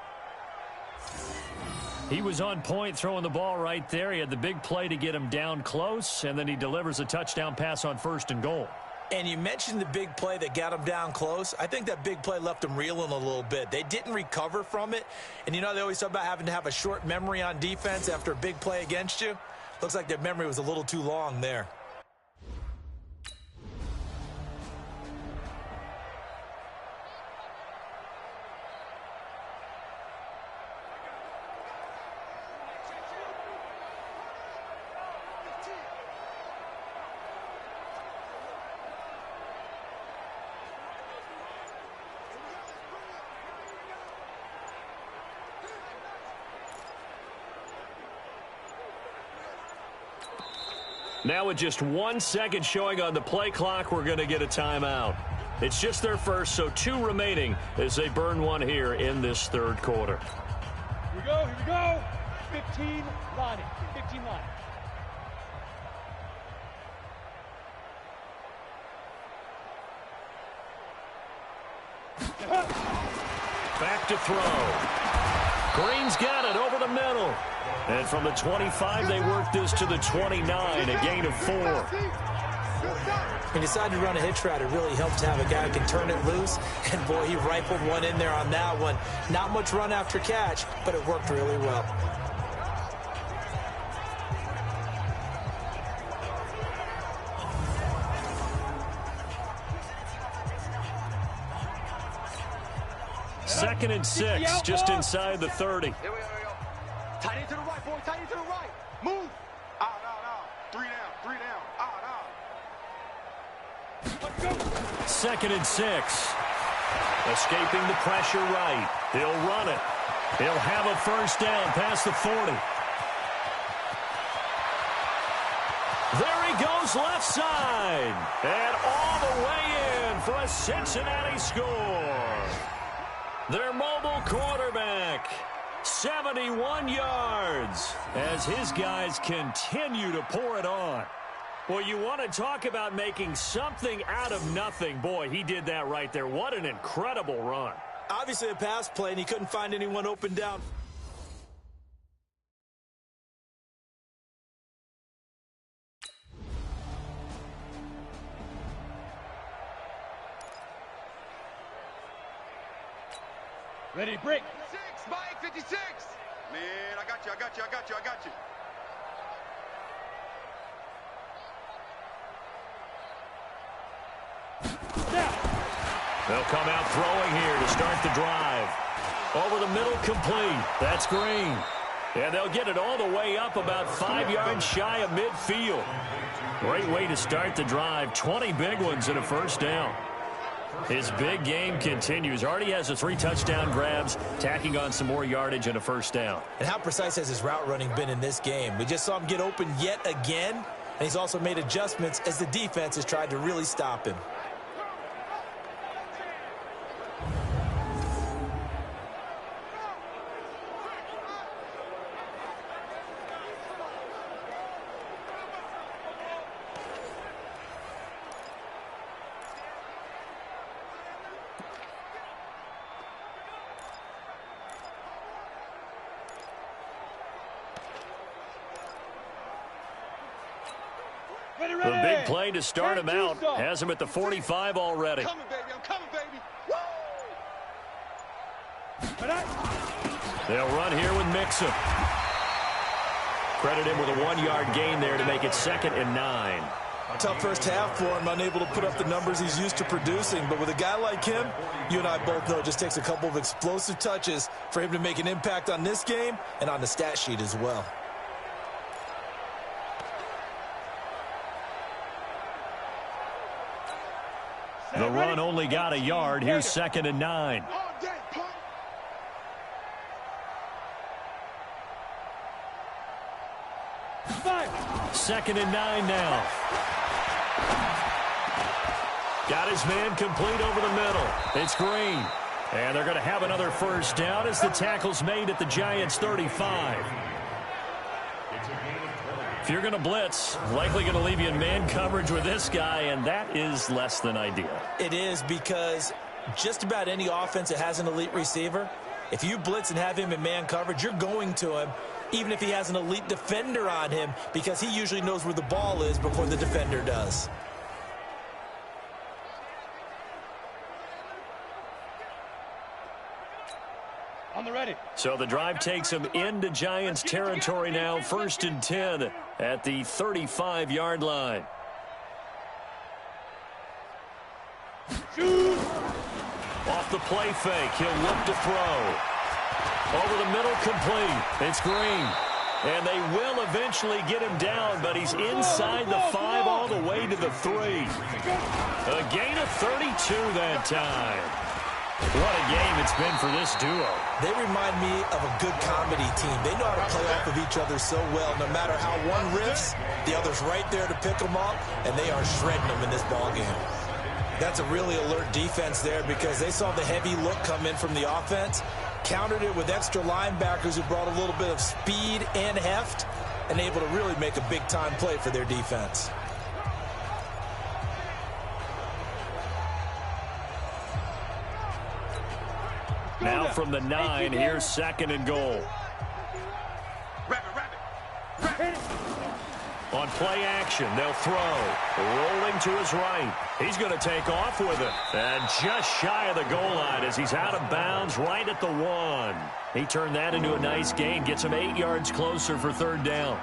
He was on point throwing the ball right there. He had the big play to get him down close, and then he delivers a touchdown pass on 1st and goal. And you mentioned the big play that got him down close. I think that big play left him reeling a little bit. They didn't recover from it. And, you know, they always talk about having to have a short memory on defense after a big play against you. Looks like their memory was a little too long there. Now with just 1 second showing on the play clock, we're going to get a timeout. It's just their first, so 2 remaining as they burn one here in this 3rd quarter. Here we go. 15 lining. 15 lining. Back to throw. Green's got it over the middle. And from the 25, they work this to the 29, a gain of 4. He decided to run a hitch route. It really helped to have a guy who can turn it loose. And, boy, he rifled one in there on that one. Not much run after catch, but it worked really well. 2nd and 6, just inside the 30. Here we go. Tight end to the right, boy. Tight end to the right. Move. Out. 3 down. Out. Let's go. 2nd and 6. Escaping the pressure right. He'll run it. He'll have a first down past the 40. There he goes left side. And all the way in for a Cincinnati score. Their mobile quarterback, 71 yards, as his guys continue to pour it on. Well, you want to talk about making something out of nothing. Boy, he did that right there. What an incredible run. Obviously a pass play, and he couldn't find anyone open down. Ready, break. 6, Mike, 56. Man, I got you. They'll come out throwing here to start the drive. Over the middle, complete. That's Green. And they'll get it all the way up about 5 yards shy of midfield. Great way to start the drive. 20 big ones and a first down. His big game continues. Already has the 3 touchdown grabs, tacking on some more yardage and a first down. And how precise has his route running been in this game? We just saw him get open yet again, and he's also made adjustments as the defense has tried to really stop him. The big play to start him out has him at the 45 already. I'm coming, baby. They'll run here with Mixon. Credit him with a 1-yard gain there to make it 2nd and 9. Tough first half for him, unable to put up the numbers he's used to producing. But with a guy like him, you and I both know it just takes a couple of explosive touches for him to make an impact on this game and on the stat sheet as well. The run only got a yard. Here's 2nd and 9. Second and 9 now. Got his man complete over the middle. It's Green. And they're going to have another first down as the tackle's made at the Giants' 35. If you're going to blitz, likely going to leave you in man coverage with this guy, and that is less than ideal. It is, because just about any offense that has an elite receiver, if you blitz and have him in man coverage, you're going to him, even if he has an elite defender on him, because he usually knows where the ball is before the defender does. On the ready. So the drive takes him into Giants territory now. 1st and 10 at the 35-yard line. Shoot. Off the play fake, he'll look to throw. Over the middle, complete. It's Green. And they will eventually get him down, but he's inside the 5 all the way to the 3. A gain of 32 that time. What a game it's been for this duo. They remind me of a good comedy team. They know how to play off of each other so well. No matter how one riffs, the other's right there to pick them up, and they are shredding them in this ballgame. That's a really alert defense there, because they saw the heavy look come in from the offense, countered it with extra linebackers who brought a little bit of speed and heft, and able to really make a big-time play for their defense. Now from the 9, here's 2nd and goal. On play action, they'll throw. Rolling to his right. He's going to take off with it. And just shy of the goal line as he's out of bounds right at the 1. He turned that into a nice gain. Gets him 8 yards closer for 3rd down.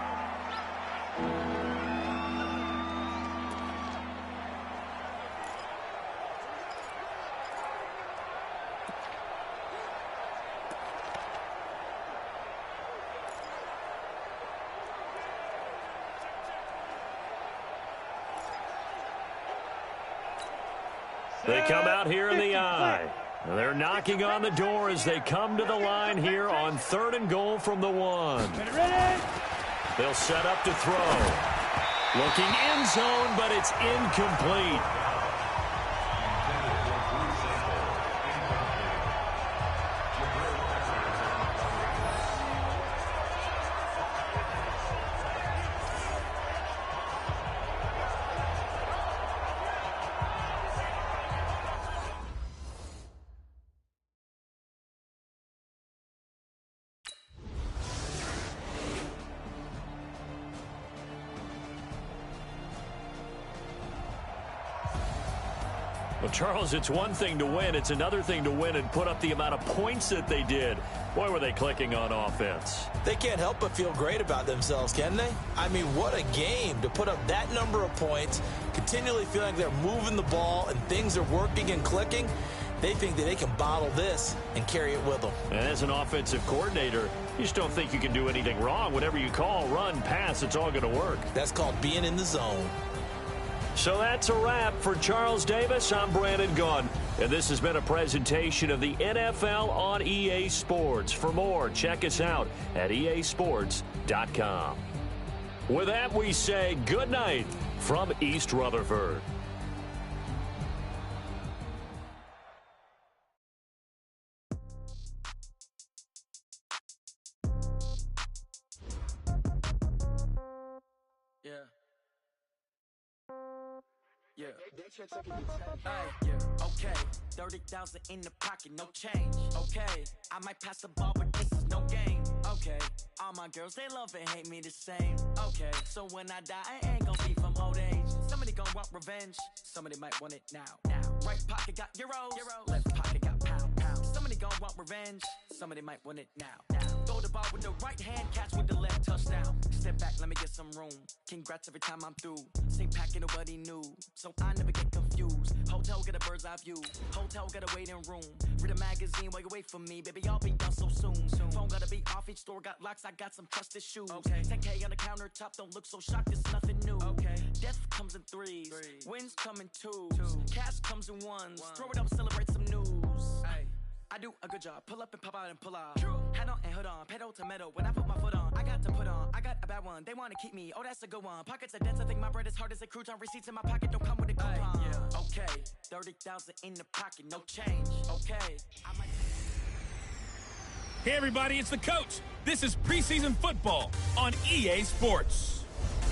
They come out here in the I. They're knocking on the door as they come to the line here on 3rd and goal from the 1. They'll set up to throw. Looking end zone, but it's incomplete. Well, Charles, it's one thing to win. It's another thing to win and put up the amount of points that they did. Boy, were they clicking on offense. They can't help but feel great about themselves, can they? I mean, what a game to put up that number of points, continually feeling like they're moving the ball and things are working and clicking. They think that they can bottle this and carry it with them. And as an offensive coordinator, you just don't think you can do anything wrong. Whatever you call, run, pass, it's all going to work. That's called being in the zone. So that's a wrap for Charles Davis. I'm Brandon Gaudin, and this has been a presentation of the NFL on EA Sports. For more, check us out at easports.com. With that, we say good night from East Rutherford. Okay, 30,000 in the pocket, no change. Okay, I might pass the ball, but this is no game. Okay, all my girls, they love and hate me the same. Okay, so when I die, I ain't gon' be from old age. Somebody gon' want revenge, somebody might want it now. Right pocket got euros, left pocket got pounds. Somebody gon' want revenge, somebody might want it now. Throw the ball with the right hand, catch with the left, touchdown. Step back, let me get some room. Congrats every time I'm through. Same packet, nobody knew, so I never get confused. Hotel get a bird's eye view. Hotel get a waiting room. Read a magazine while you wait for me, baby. I'll be done so soon. Phone gotta be off. Each store got locks. I got some trusted shoes. Okay. 10K on the countertop. Don't look so shocked. It's nothing new. Okay. Death comes in threes. Wins come in twos. Cash comes in ones. Throw it up, celebrate some news. Ay. I do a good job. Pull up and pop out and pull out. Head on and hood on. Pedal to metal. When I put my foot on, I got to put on. I got a bad one. They want to keep me. Oh, that's a good one. Pockets are dense. I think my bread is hard as a crouton. Receipts in my pocket don't come with a coupon. Okay. 30,000 in the pocket. No change. Okay. Hey, everybody, it's the coach. This is preseason football on EA Sports.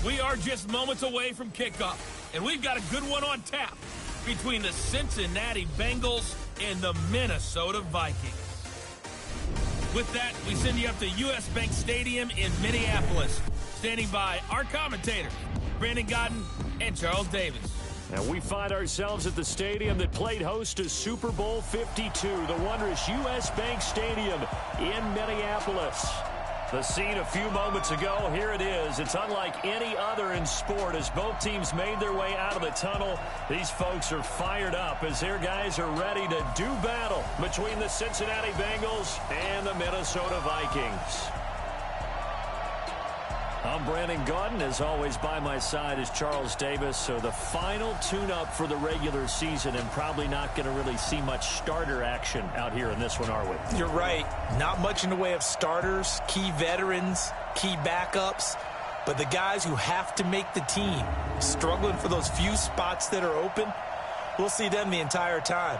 We are just moments away from kickoff, and we've got a good one on tap between the Cincinnati Bengals and the Minnesota Vikings. With that, we send you up to US Bank Stadium in Minneapolis. Standing by our commentators, Brandon Gaudin and Charles Davis. And we find ourselves at the stadium that played host to Super Bowl 52, the wondrous US Bank Stadium in Minneapolis. The scene a few moments ago, here it is. It's unlike any other in sport as both teams made their way out of the tunnel. These folks are fired up as their guys are ready to do battle between the Cincinnati Bengals and the Minnesota Vikings. I'm Brandon Gaudin. As always, by my side is Charles Davis. So the final tune-up for the regular season, and probably not going to really see much starter action out here in this one, are we? You're right. Not much in the way of starters, key veterans, key backups. But the guys who have to make the team, struggling for those few spots that are open, we'll see them the entire time.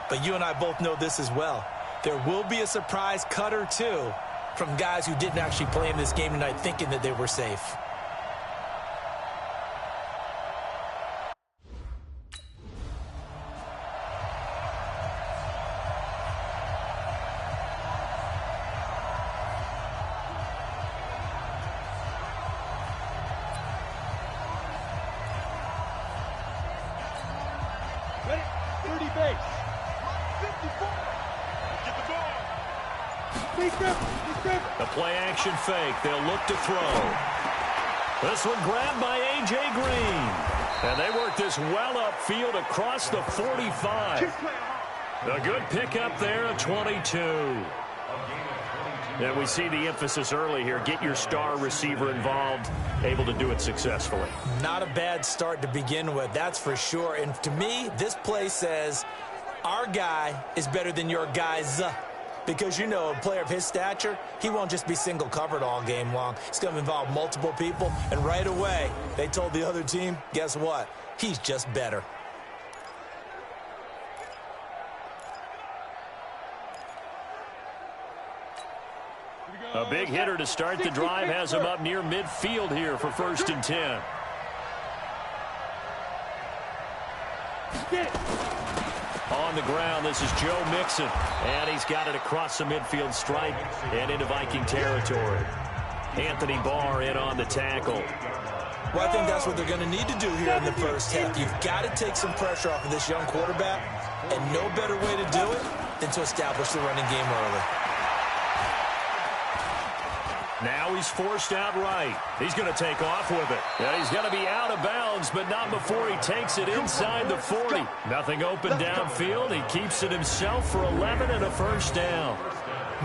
But you and I both know this as well. There will be a surprise cut or two from guys who didn't actually play in this game tonight thinking that they were safe. Ready? 30 base. 54. Get the ball. The play-action fake. They'll look to throw. This one grabbed by A.J. Green. And they work this well upfield across the 45. A good pickup there of 22. And we see the emphasis early here. Get your star receiver involved, able to do it successfully. Not a bad start to begin with, that's for sure. And to me, this play says our guy is better than your guys. Because, you know, a player of his stature, he won't just be single covered all game long. He's going to involve multiple people. And right away, they told the other team, guess what? He's just better. A big hitter to start the drive has him up near midfield here for 1st and 10. On the ground, this is Joe Mixon. And he's got it across the midfield stripe and into Viking territory. Anthony Barr in on the tackle. Well, I think that's what they're going to need to do here in the first half. You've got to take some pressure off of this young quarterback, and no better way to do it than to establish the running game early. Now he's forced out right. He's going to take off with it. And he's going to be out of bounds, but not before he takes it inside the 40. Nothing open downfield. He keeps it himself for 11 and a first down.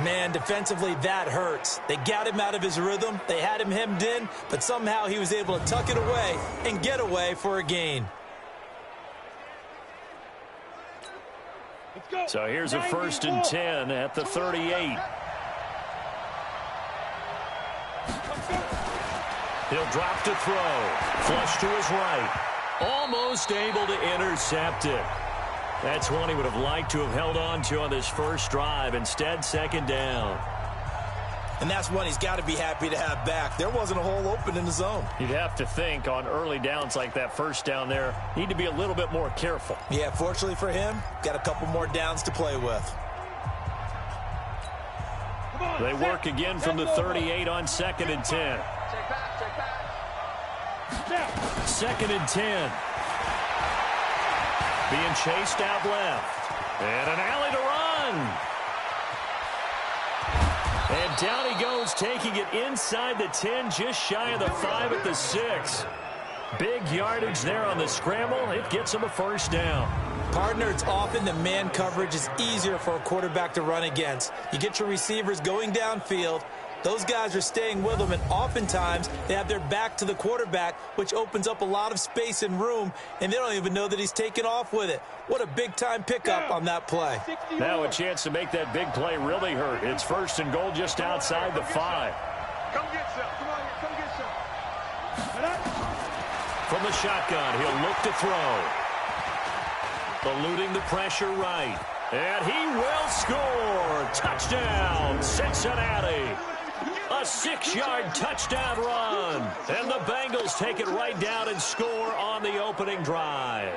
Man, defensively, that hurts. They got him out of his rhythm. They had him hemmed in, but somehow he was able to tuck it away and get away for a gain. So here's a 1st and 10 at the 38. He'll drop to throw. Flush to his right. Almost able to intercept it. That's one he would have liked to have held on to on this first drive. Instead, 2nd down. And that's one he's got to be happy to have back. There wasn't a hole open in the zone. You'd have to think on early downs like that first down there, need to be a little bit more careful. Yeah, fortunately for him, got a couple more downs to play with. They work again from the 38 on 2nd and 10. 2nd and 10. Being chased out left. And an alley to run. And down he goes, taking it inside the 10, just shy of the 5 at the 6. Big yardage there on the scramble. It gets him a first down. Partner, it's often the man coverage is easier for a quarterback to run against. You get your receivers going downfield. Those guys are staying with them, and oftentimes they have their back to the quarterback, which opens up a lot of space and room, and they don't even know that he's taken off with it. What a big-time pickup on that play. Now a chance to make that big play really hurt. It's 1st and goal just outside the 5. Come get some. Come on here. Come get some. From the shotgun, he'll look to throw. Eluding the pressure right. And he will score. Touchdown, Cincinnati. A 6-yard touchdown run. And the Bengals take it right down and score on the opening drive.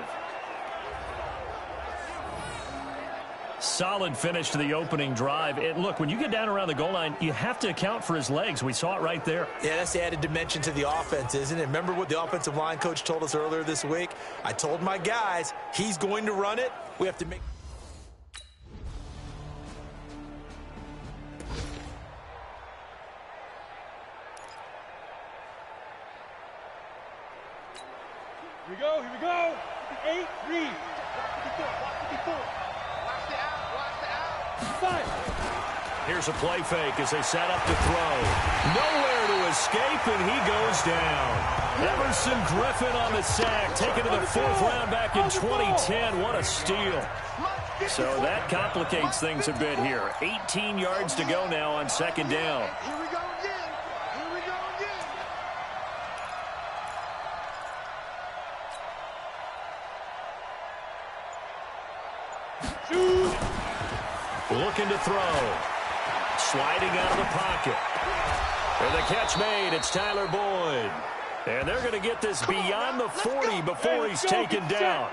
Solid finish to the opening drive. And look, when you get down around the goal line, you have to account for his legs. We saw it right there. Yeah, that's the added dimension to the offense, isn't it? Remember what the offensive line coach told us earlier this week? I told my guys, he's going to run it. We have to make... Here we go, here we go. 8, read. 54. Watch the out. 5. Here's a play fake as they set up to throw. Nowhere to escape, and he goes down. Everson Griffin on the sack, taken to the 4th round back in 2010. What a steal. So that complicates things a bit here. 18 yards to go now on 2nd down. Here we go again. Here we go again. Looking to throw. Sliding out of the pocket. And the catch made. It's Tyler Boyd. And they're going to get this beyond the 40 before he's taken down.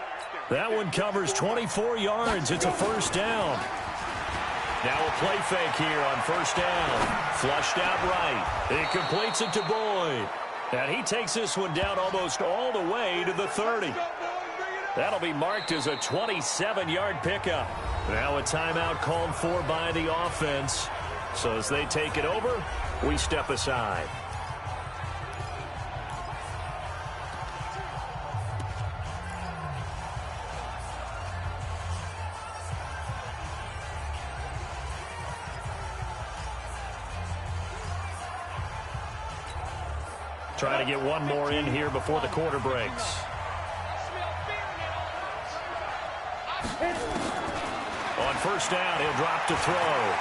That one covers 24 yards. It's a first down. Now a play fake here on first down. Flushed out right. He completes it to Boyd. And he takes this one down almost all the way to the 30. That'll be marked as a 27-yard pickup. Now a timeout called for by the offense. So as they take it over, we step aside. trying to get one more in here before the quarter breaks. On first down, he'll drop to throw.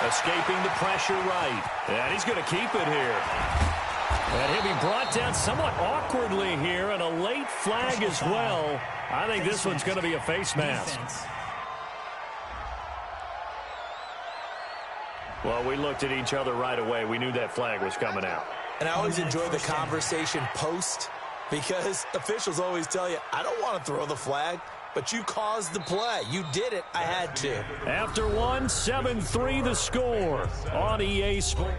Escaping the pressure right. And he's going to keep it here. And he'll be brought down somewhat awkwardly here, and a late flag as well. I think this one's going to be a face mask. Well, we looked at each other right away. We knew that flag was coming out. And I always enjoy the conversation post, because officials always tell you, I don't want to throw the flag, but you caused the play. You did it. I had to. After one, 7-3 the score on EA Sports.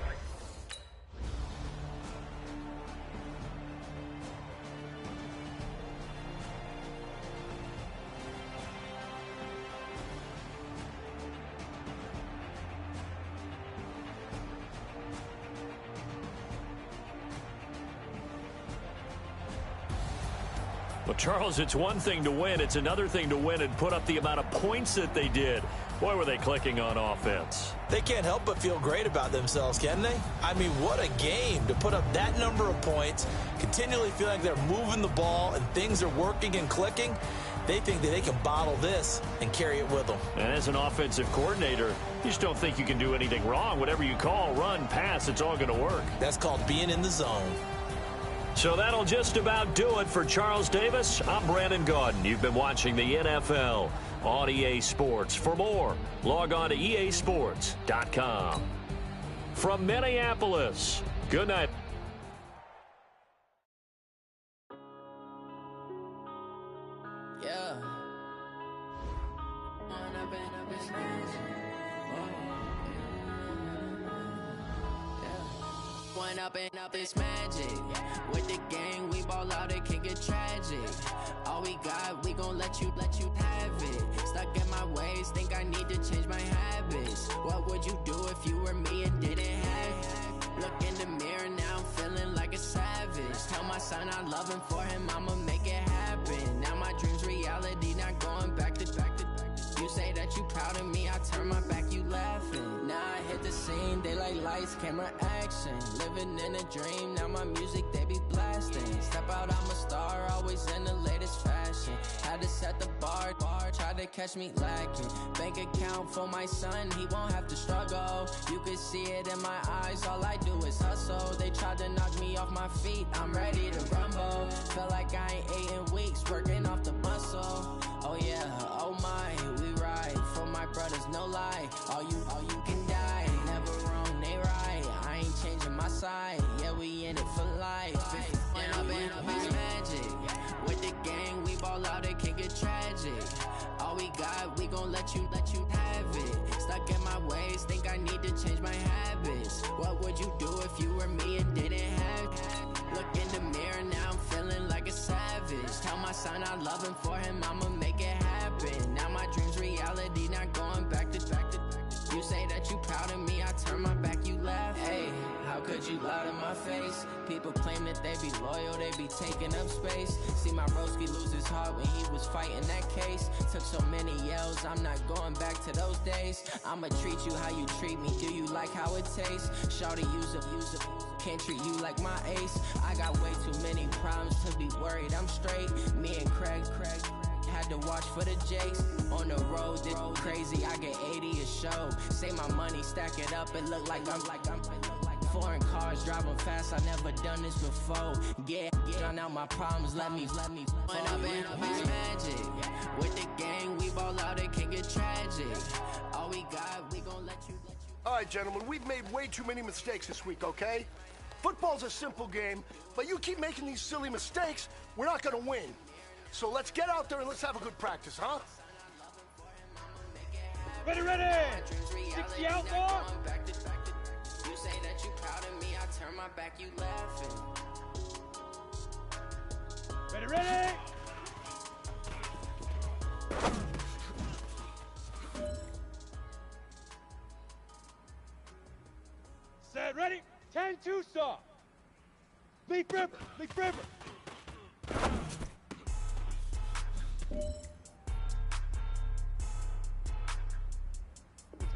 Well, Charles, it's one thing to win. It's another thing to win and put up the amount of points that they did. Boy, were they clicking on offense. They can't help but feel great about themselves, can they? I mean, what a game to put up that number of points, continually feel like they're moving the ball and things are working and clicking. They think that they can bottle this and carry it with them. And as an offensive coordinator, you just don't think you can do anything wrong. Whatever you call, run, pass, it's all going to work. That's called being in the zone. So that'll just about do it for Charles Davis. I'm Brandon Gaudin. You've been watching the NFL on EA Sports. For more, log on to easports.com. From Minneapolis, good night. Yeah. One up and up is magic. With the gang, we ball out, it can get tragic. All we got, we gon' let you have it. Stuck in my ways, think I need to change my habits. What would you do if you were me and didn't have it? Look in the mirror, now I'm feeling like a savage. Tell my son I love him, for him I'ma make it happen. Now my dream's reality, not going back to. You say that you proud of me, I turn my back, you laughing. Now I hit the scene, they like lights, camera, action. Living in a dream, now my music, they be blasting. Step out, I'm a star, always in the latest fashion. Had to set the bar, try to catch me lacking. Bank account for my son, he won't have to struggle. You can see it in my eyes, all I do is hustle. They tried to knock me off my feet, I'm ready to rumble. Feel like I ain't ate in weeks, working off the muscle. Oh yeah, oh my, we ride for my brothers, no lie. All you can die, never wrong, they right. I ain't changing my side, yeah, we in it for life. And up is magic. With the gang, we ball out, it can get tragic. All we got, we gon' let you have it. Stuck in my ways, think I need to change my habits. What would you do if you were me and didn't have it? Look in the mirror, now I'm feeling like a savage. Tell my son I love him, for him I'ma make it happen. Now my dream's reality, not going back to. You say that you proud of me, I turn my back, you laugh. Hey, how could you lie to my face? People claim that they be loyal, they be taking up space. See my broski lose his heart when he was fighting that case. Took so many yells, I'm not going back to those days. I'ma treat you how you treat me, do you like how it tastes? Shawty, use a can't treat you like my ace. I got way too many problems to be worried, I'm straight. Me and Craig had to watch for the Jakes. On the road, this crazy, I get 80 a show. Say my money, stack it up, it look like I'm foreign cars, driving fast, I never done this before. Get on out my problems, let me When up and up is magic. With the gang, we ball out, it can get tragic. All we got, we gon' let you. All right, gentlemen, we've made way too many mistakes this week, okay? Football's a simple game, but you keep making these silly mistakes, we're not gonna win. So let's get out there and let's have a good practice, huh? Ready! 60 out, boy! You say that you proud of me, I turn my back, you laughing. Ready! Set, ready? 10-2 stop. Leap river. Let's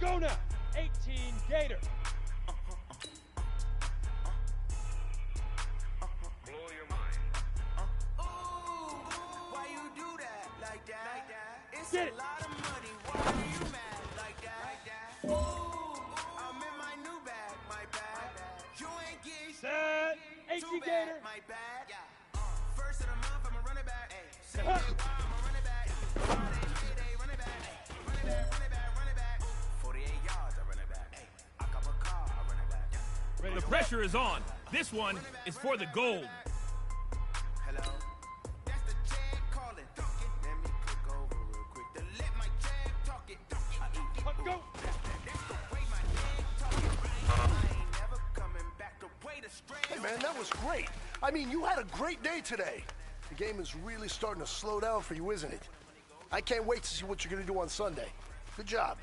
go now. 18 Gator. Get it. Set. HG Gator. First of the month, I'm a running back. Second day, I'm a running back. Friday, payday, running back. Running back. 48 yards, I running back. I cop a car, I running back. The pressure is on. This one is for the gold. Hello. That's the jag calling. Let me click over real quick. To let my jag talk it. I eat Let's go. That's the way my jag talk it. I ain't never coming back the way the strand. Hey, man, that was great. I mean, you had a great day today. The game is really starting to slow down for you, isn't it? I can't wait to see what you're going to do on Sunday. Good job.